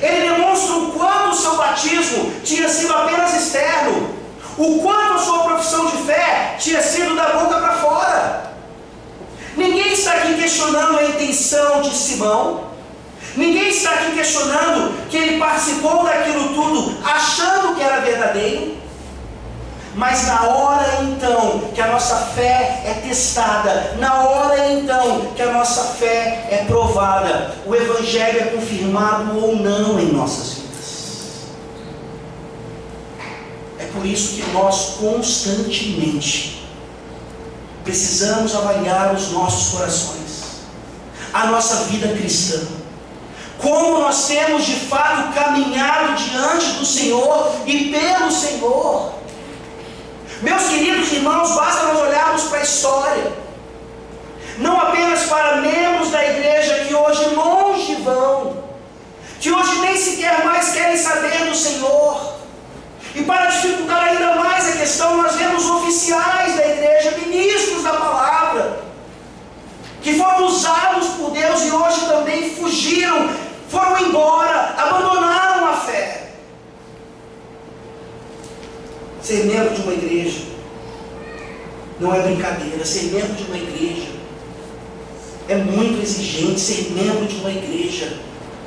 Speaker 1: Ele demonstra o quanto o seu batismo tinha sido apenas externo, o quanto a sua profissão de fé tinha sido da boca para fora. Ninguém está aqui questionando a intenção de Simão, ninguém está aqui questionando que ele participou daquilo tudo achando que era verdadeiro. Mas na hora então que a nossa fé é testada, na hora então que a nossa fé é provada, o Evangelho é confirmado ou não em nossas vidas. É por isso que nós constantemente precisamos avaliar os nossos corações, a nossa vida cristã, como nós temos de fato caminhado diante do Senhor e pelo Senhor. Meus queridos irmãos, basta nós olharmos para a história, não apenas para membros da igreja que hoje longe vão, que hoje nem sequer mais querem saber do Senhor, e para dificultar ainda mais a questão, nós vemos oficiais da igreja, ministros da palavra, que foram usados por Deus e hoje também fugiram, foram embora, abandonaram a fé. Ser membro de uma igreja não é brincadeira. Ser membro de uma igreja é muito exigente. Ser membro de uma igreja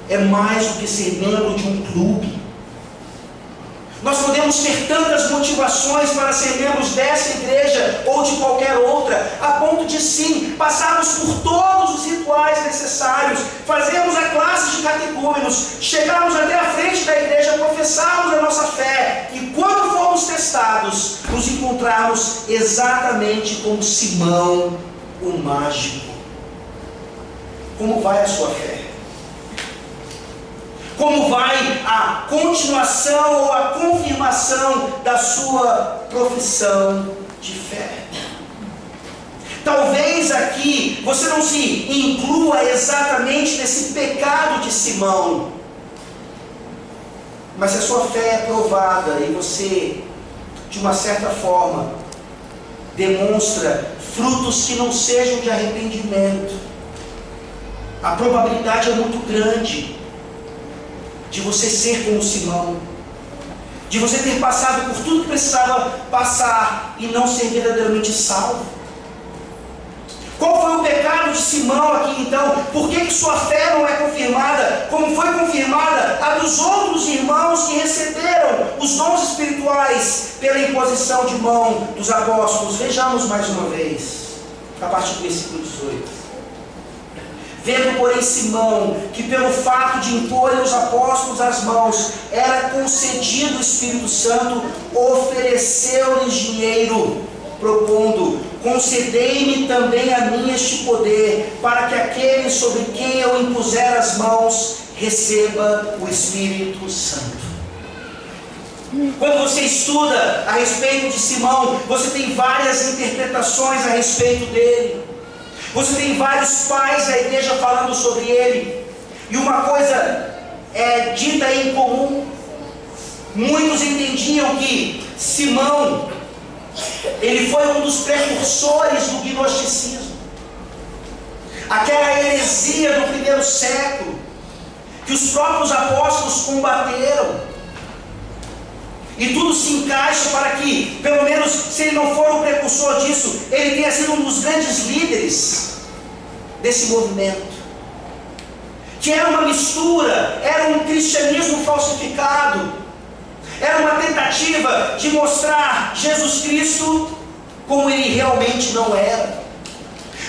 Speaker 1: é mais do que ser membro de um clube. Nós podemos ter tantas motivações para ser membros dessa igreja ou de qualquer outra, a ponto de sim, passarmos por todos os rituais necessários, fazermos a classe de catecúmenos, chegarmos até a frente da igreja, professarmos a nossa fé, e quando formos testados, nos encontrarmos exatamente como Simão, o mágico. Como vai a sua fé? Como vai a continuação ou a confirmação da sua profissão de fé? Talvez aqui você não se inclua exatamente nesse pecado de Simão, mas se a sua fé é provada e você, de uma certa forma, demonstra frutos que não sejam de arrependimento, a probabilidade é muito grande de você ser como Simão, de você ter passado por tudo que precisava passar e não ser verdadeiramente salvo. Qual foi o pecado de Simão aqui então? Por que sua fé não é confirmada, como foi confirmada a dos outros irmãos que receberam os dons espirituais pela imposição de mão dos apóstolos? Vejamos mais uma vez, a partir do versículo 18. Vendo, porém, Simão, que pelo fato de imporem os apóstolos as mãos, era concedido o Espírito Santo, ofereceu-lhes dinheiro, propondo: concedei-me também a mim este poder, para que aquele sobre quem eu impuser as mãos, receba o Espírito Santo. Quando você estuda a respeito de Simão, você tem várias interpretações a respeito dele. Você tem vários pais da igreja falando sobre ele. E uma coisa é dita em comum. Muitos entendiam que Simão, ele foi um dos precursores do gnosticismo. Aquela heresia do primeiro século, que os próprios apóstolos combateram. E tudo se encaixa para que, pelo menos, se ele não for o precursor disso, ele tenha sido um dos grandes líderes desse movimento. Que era uma mistura, era um cristianismo falsificado, era uma tentativa de mostrar Jesus Cristo como ele realmente não era.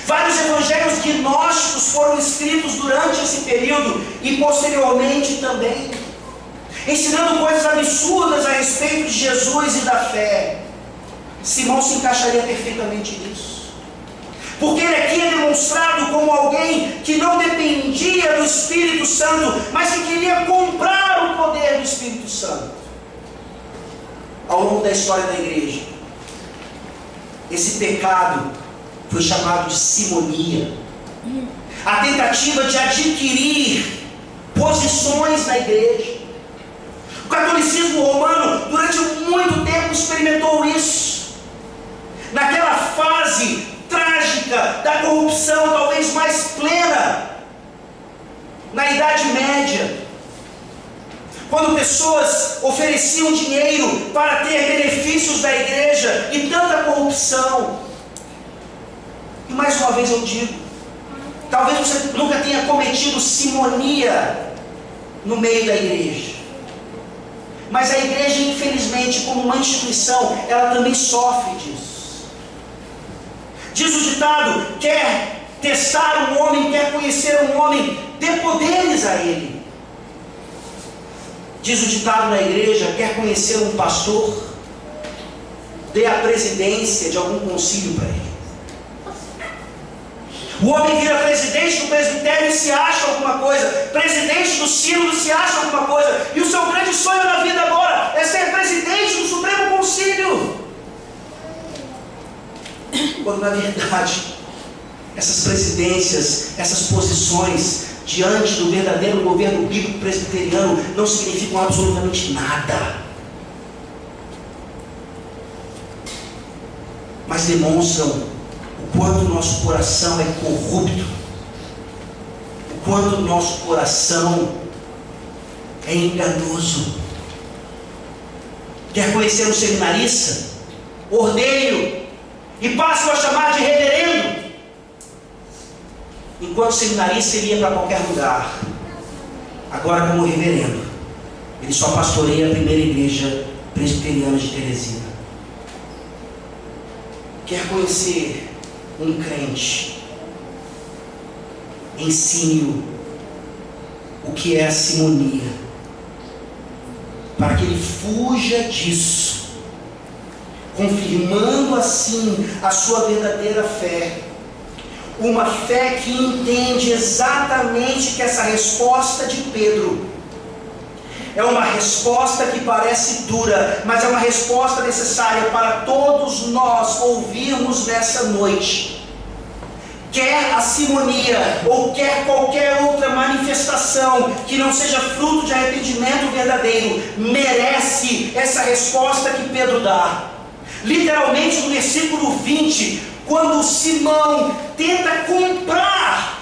Speaker 1: Vários evangelhos gnósticos foram escritos durante esse período e posteriormente também, ensinando coisas absurdas a respeito de Jesus e da fé. Simão se encaixaria perfeitamente nisso, porque ele aqui é demonstrado como alguém que não dependia do Espírito Santo, mas que queria comprar o poder do Espírito Santo. Ao longo da história da igreja, esse pecado foi chamado de simonia, a tentativa de adquirir posições na igreja. O catolicismo romano, durante muito tempo, experimentou isso. Naquela fase trágica da corrupção, talvez mais plena, na Idade Média, quando pessoas ofereciam dinheiro para ter benefícios da igreja e tanta corrupção. E mais uma vez eu digo, talvez você nunca tenha cometido simonia no meio da igreja, mas a igreja, infelizmente, como uma instituição, ela também sofre disso. Diz o ditado: quer testar um homem, quer conhecer um homem, dê poderes a ele. Diz o ditado na igreja: quer conhecer um pastor, dê a presidência de algum concílio para ele. O homem vira presidente do presbitério e se acha alguma coisa, presidente do sínodo se acha alguma coisa, e o seu grande sonho na vida agora é ser presidente do Supremo Concílio. Quando na verdade essas presidências, essas posições diante do verdadeiro governo bíblico presbiteriano não significam absolutamente nada, mas demonstram o o quanto o nosso coração é corrupto, o quanto o nosso coração é enganoso. Quer conhecer um seminarista? Ordeie-o e passe-o a chamar de reverendo. Enquanto seminarista ele ia para qualquer lugar, agora como reverendo ele só pastoreia a primeira igreja presbiteriana de Teresina. Quer conhecer um crente? Ensine-o o que é a simonia, para que ele fuja disso, confirmando assim a sua verdadeira fé. Uma fé que entende exatamente que essa resposta de Pedro é uma resposta que parece dura, mas é uma resposta necessária para todos nós ouvirmos nessa noite. Quer a simonia ou quer qualquer outra manifestação que não seja fruto de arrependimento verdadeiro, merece essa resposta que Pedro dá. Literalmente no versículo 20, quando Simão tenta comprar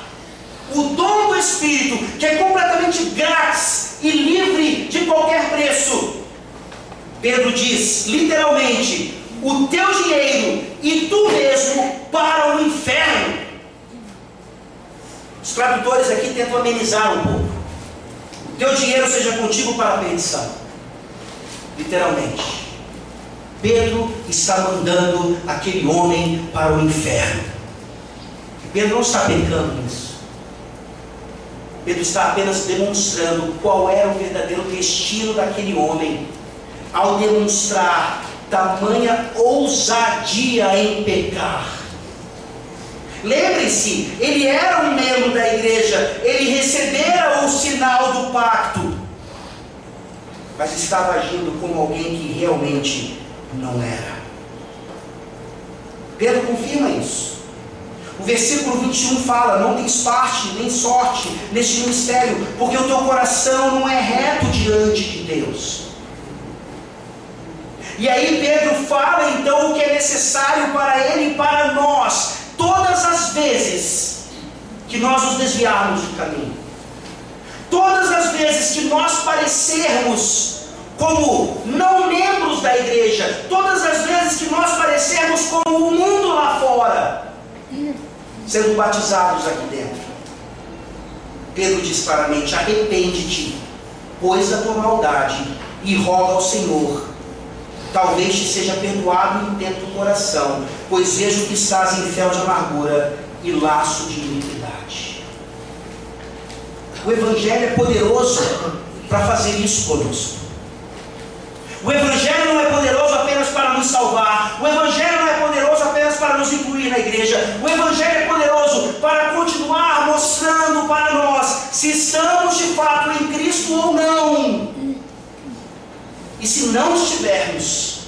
Speaker 1: o dom do Espírito, que é completamente grátis e livre de qualquer preço, Pedro diz, literalmente, o teu dinheiro e tu mesmo para o inferno. Os tradutores aqui tentam amenizar um pouco. O teu dinheiro seja contigo para a perdição. Literalmente, Pedro está mandando aquele homem para o inferno. Pedro não está pecando nisso. Pedro está apenas demonstrando qual era o verdadeiro destino daquele homem, ao demonstrar tamanha ousadia em pecar. Lembre-se, ele era um membro da igreja, ele recebera o sinal do pacto, mas estava agindo como alguém que realmente não era. Pedro confirma isso. O versículo 21 fala: não tens parte nem sorte neste ministério, porque o teu coração não é reto diante de Deus. E aí Pedro fala então o que é necessário para ele e para nós, todas as vezes que nós nos desviarmos do caminho, todas as vezes que nós parecermos como não membros da igreja, todas as vezes que nós parecermos como o mundo lá fora, sendo batizados aqui dentro, Pedro diz claramente: arrepende-te, pois, da tua maldade, e roga ao Senhor, talvez te seja perdoado o intento do coração, pois vejo que estás em fel de amargura e laço de iniquidade. O Evangelho é poderoso para fazer isso conosco. O Evangelho não é poderoso apenas para nos salvar. O Evangelho não é poderoso apenas para nos incluir na igreja. O Evangelho é poderoso para continuar mostrando para nós se estamos de fato em Cristo ou não. E se não estivermos,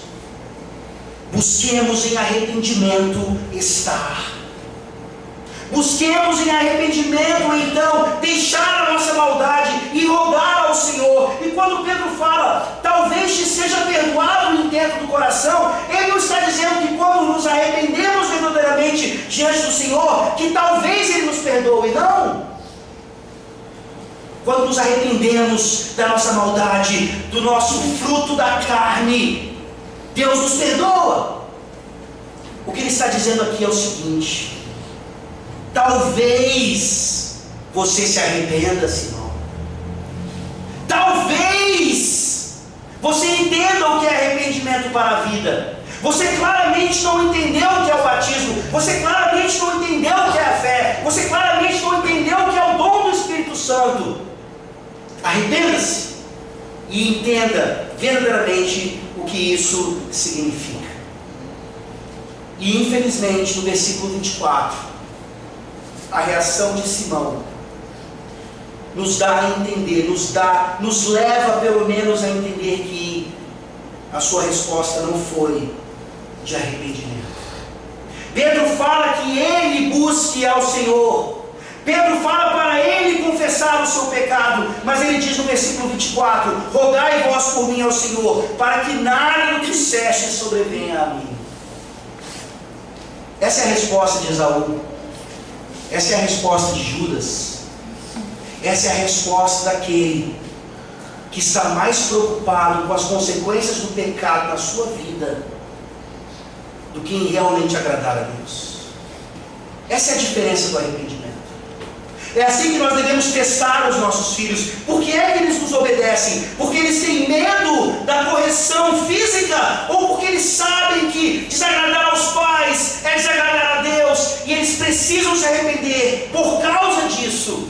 Speaker 1: busquemos em arrependimento estar. Busquemos em arrependimento, então, deixar a nossa maldade e rogar ao Senhor. E quando Pedro fala, talvez te seja perdoado o intento do coração, ele não está dizendo que quando nos arrependemos verdadeiramente diante do Senhor, que talvez Ele nos perdoe, não. Quando nos arrependemos da nossa maldade, do nosso fruto da carne, Deus nos perdoa. O que Ele está dizendo aqui é o seguinte: talvez você se arrependa, Simão. Talvez você entenda o que é arrependimento para a vida. Você claramente não entendeu o que é o batismo. Você claramente não entendeu o que é a fé. Você claramente não entendeu o que é o dom do Espírito Santo. Arrependa-se e entenda verdadeiramente o que isso significa. E infelizmente no versículo 24, a reação de Simão nos dá a entender, nos leva pelo menos a entender que a sua resposta não foi de arrependimento. Pedro fala que ele busque ao Senhor. Pedro fala para ele confessar o seu pecado, mas ele diz no versículo 24: rogai vós por mim ao Senhor, para que nada do que disseste sobrevenha a mim. Essa é a resposta de Esaú. Essa é a resposta de Judas. Essa é a resposta daquele que está mais preocupado com as consequências do pecado na sua vida do que em realmente agradar a Deus. Essa é a diferença do arrependimento. É assim que nós devemos testar os nossos filhos. Por que é que eles nos obedecem? Porque eles têm medo da correção física? Ou porque eles sabem que desagradar aos pais é desagradar a Deus e eles precisam se arrepender por causa disso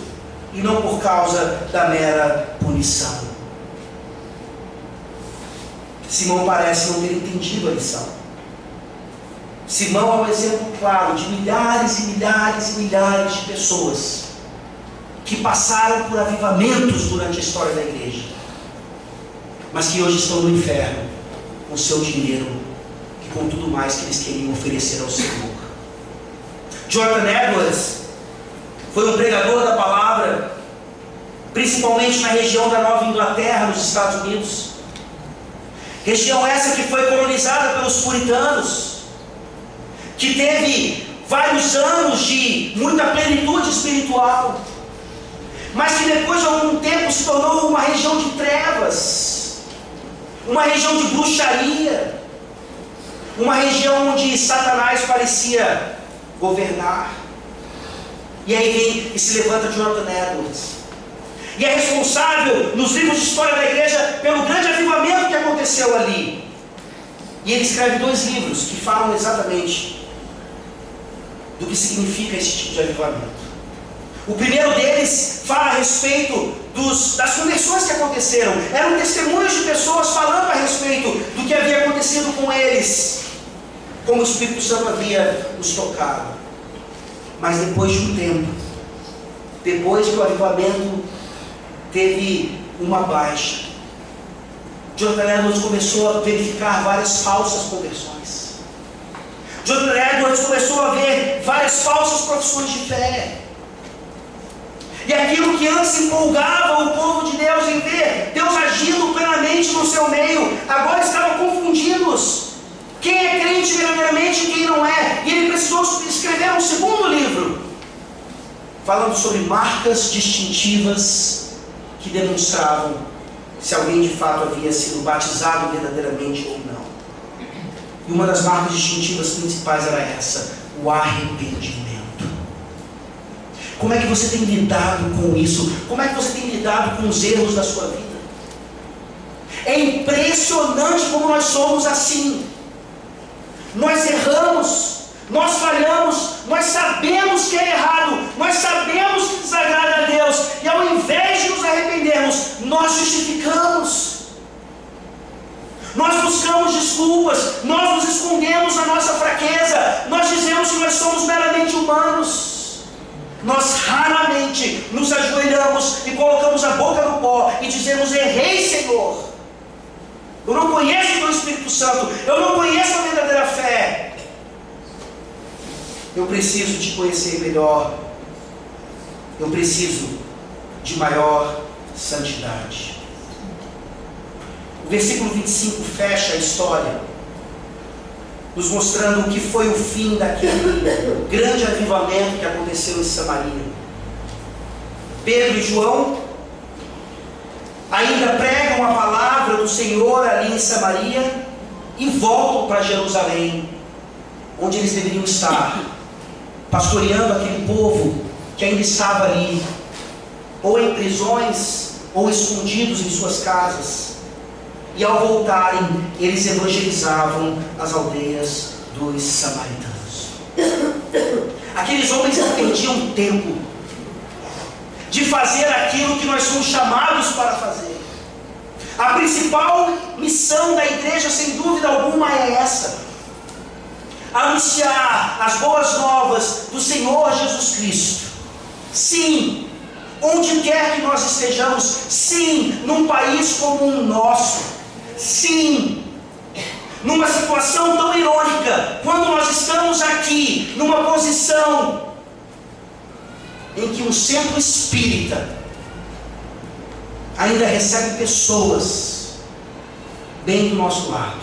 Speaker 1: e não por causa da mera punição? Simão parece não ter entendido a lição. Simão é um exemplo claro de milhares e milhares e milhares de pessoas que passaram por avivamentos durante a história da igreja, mas que hoje estão no inferno com seu dinheiro e com tudo mais que eles queriam oferecer ao Senhor. Jonathan Edwards foi um pregador da palavra, principalmente na região da Nova Inglaterra, nos Estados Unidos. Região essa que foi colonizada pelos puritanos, que teve vários anos de muita plenitude espiritual, mas que depois de algum tempo se tornou uma região de trevas, uma região de bruxaria, uma região onde Satanás parecia governar. E aí vem e se levanta Jonathan Edwards, e é responsável nos livros de história da igreja pelo grande avivamento que aconteceu ali. E ele escreve 2 livros que falam exatamente do que significa esse tipo de avivamento. O primeiro deles fala a respeito das conversões que aconteceram. Eram testemunhos de pessoas falando a respeito do que havia acontecido com eles, como o Espírito Santo havia os tocado. Mas depois de um tempo, depois que o avivamento teve uma baixa, Jonathan Edwards começou a verificar várias falsas conversões. Jonathan Edwards começou a ver várias falsas profissões de fé. E aquilo que antes empolgava o povo de Deus em ver Deus agindo plenamente no seu meio, agora estava confundidos. Quem é crente verdadeiramente e quem não é. E ele precisou escrever um segundo livro, falando sobre marcas distintivas que demonstravam se alguém de fato havia sido batizado verdadeiramente ou não. E uma das marcas distintivas principais era essa: o arrependimento. Como é que você tem lidado com isso? Como é que você tem lidado com os erros da sua vida? É impressionante como nós somos assim. Nós erramos, nós falhamos, nós sabemos que é errado, nós sabemos que desagrada a Deus, e ao invés de nos arrependermos, nós justificamos. Nós buscamos desculpas, nós nos escondemos na nossa fraqueza, nós dizemos que nós somos meramente humanos. Nós raramente nos ajoelhamos e colocamos a boca no pó e dizemos: errei, Senhor, eu não conheço o teu Espírito Santo, eu não conheço a verdadeira fé, eu preciso te conhecer melhor, eu preciso de maior santidade. O versículo 25 fecha a história, nos mostrando o que foi o fim daquele grande avivamento que aconteceu em Samaria. Pedro e João ainda pregam a palavra do Senhor ali em Samaria e voltam para Jerusalém, onde eles deveriam estar, pastoreando aquele povo que ainda estava ali, ou em prisões, ou escondidos em suas casas. E ao voltarem, eles evangelizavam as aldeias dos samaritanos. Aqueles homens não perdiam tempo de fazer aquilo que nós somos chamados para fazer. A principal missão da igreja, sem dúvida alguma, é essa: anunciar as boas novas do Senhor Jesus Cristo. Sim, onde quer que nós estejamos. Sim, num país como o nosso. Sim, numa situação tão irônica, quando nós estamos aqui, numa posição em que um centro espírita ainda recebe pessoas bem do nosso lado.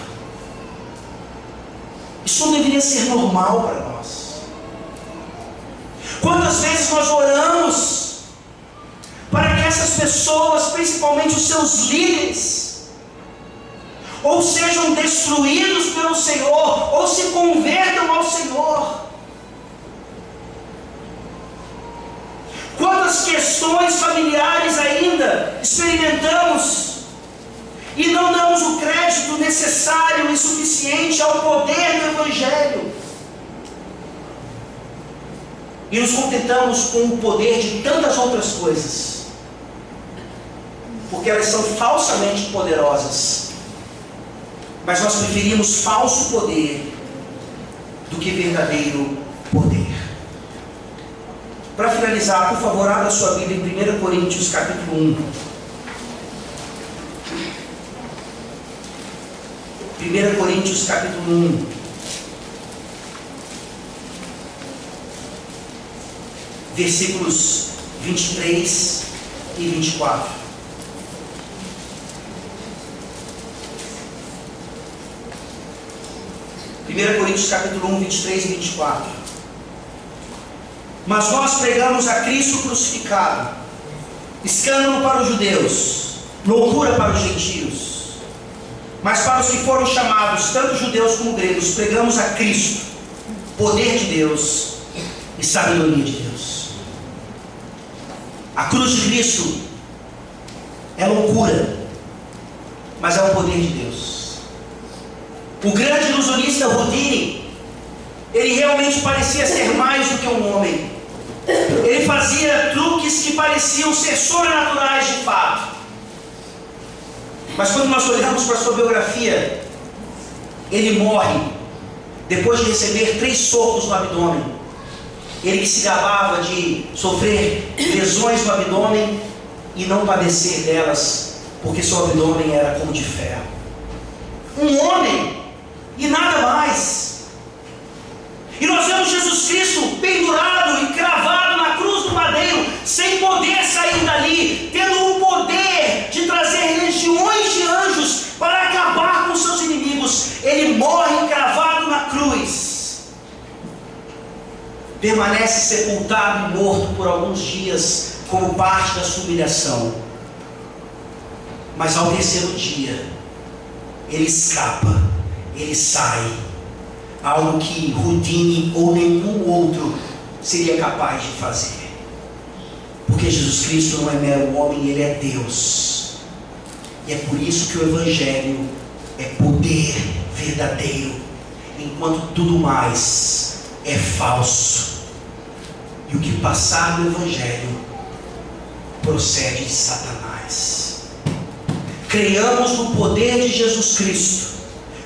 Speaker 1: Isso não deveria ser normal para nós. pessoas, principalmente os seus líderes, ou sejam destruídos pelo Senhor, ou se convertam ao Senhor. Quantas questões familiares ainda experimentamos e não damos o crédito necessário e suficiente ao poder do Evangelho, e nos contentamos com o poder de tantas outras coisas, porque elas são falsamente poderosas, mas nós preferimos falso poder do que verdadeiro poder. Para finalizar, por favor, abra sua Bíblia em 1 Coríntios capítulo 1. 1 Coríntios capítulo 1. Versículos 23 e 24. Coríntios capítulo 1, 23 e 24. Mas nós pregamos a Cristo crucificado, escândalo para os judeus, loucura para os gentios. Mas para os que foram chamados, tanto judeus como gregos, pregamos a Cristo, poder de Deus e sabedoria de Deus. A cruz de Cristo é loucura, mas é o poder de Deus. O grande ilusionista Houdini, ele realmente parecia ser mais do que um homem. Ele fazia truques que pareciam ser sobrenaturais de fato. Mas quando nós olhamos para a sua biografia, ele morre depois de receber 3 socos no abdômen. Ele que se gabava de sofrer lesões no abdômen e não padecer delas, porque seu abdômen era como de ferro. Um homem e nada mais. E nós vemos Jesus Cristo pendurado e cravado na cruz do madeiro, sem poder sair dali, tendo o poder de trazer legiões de anjos para acabar com seus inimigos. Ele morre cravado na cruz, permanece sepultado e morto por alguns dias como parte da sua humilhação. Mas ao terceiro dia, ele escapa, ele sai, algo que Houdini ou nenhum outro seria capaz de fazer, porque Jesus Cristo não é mero homem, ele é Deus. E é por isso que o Evangelho é poder verdadeiro, enquanto tudo mais é falso. E o que passar do Evangelho procede de Satanás. Creiamos no poder de Jesus Cristo,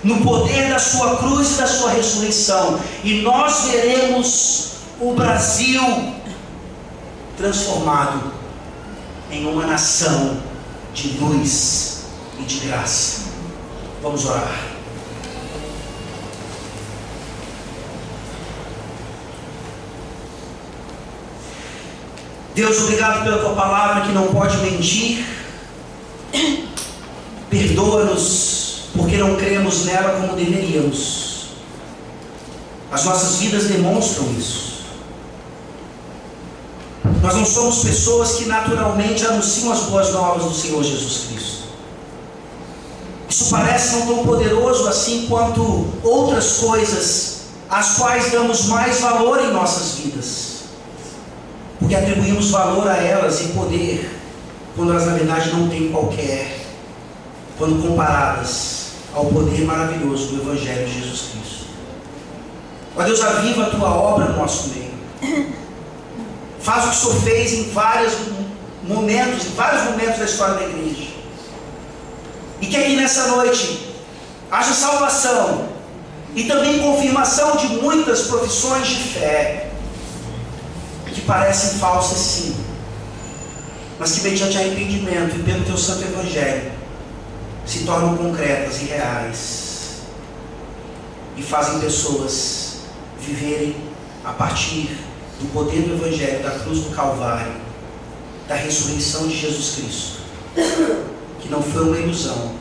Speaker 1: no poder da sua cruz e da sua ressurreição, e nós veremos o Brasil transformado em uma nação de luz e de graça. Vamos orar. Deus, obrigado pela tua palavra que não pode mentir. Perdoa-nos porque não cremos nela como deveríamos. As nossas vidas demonstram isso. Nós não somos pessoas que naturalmente anunciam as boas novas do Senhor Jesus Cristo. Isso parece não tão poderoso assim quanto outras coisas às quais damos mais valor em nossas vidas, porque atribuímos valor a elas e poder, quando elas na verdade não têm qualquer, quando comparadas ao poder maravilhoso do Evangelho de Jesus Cristo. Ó Deus, aviva a tua obra no nosso meio. Faz o que o Senhor fez em vários momentos da história da igreja. E que aqui nessa noite haja salvação e também confirmação de muitas profissões de fé que parecem falsas, sim, mas que mediante arrependimento e pelo teu santo Evangelho se tornam concretas e reais e fazem pessoas viverem a partir do poder do Evangelho, da cruz do Calvário, da ressurreição de Jesus Cristo, que não foi uma ilusão,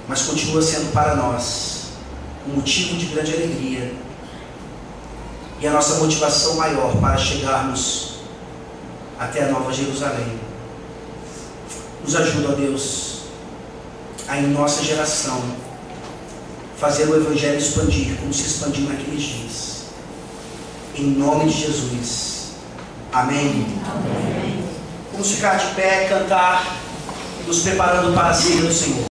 Speaker 1: mas continua sendo para nós um motivo de grande alegria e a nossa motivação maior para chegarmos até a Nova Jerusalém, Nos ajuda, ó Deus, a em nossa geração fazer o Evangelho expandir como se expandiu naqueles dias. Em nome de Jesus. Amém.
Speaker 2: Amém.
Speaker 1: Vamos ficar de pé, cantar, nos preparando para a ceia do Senhor.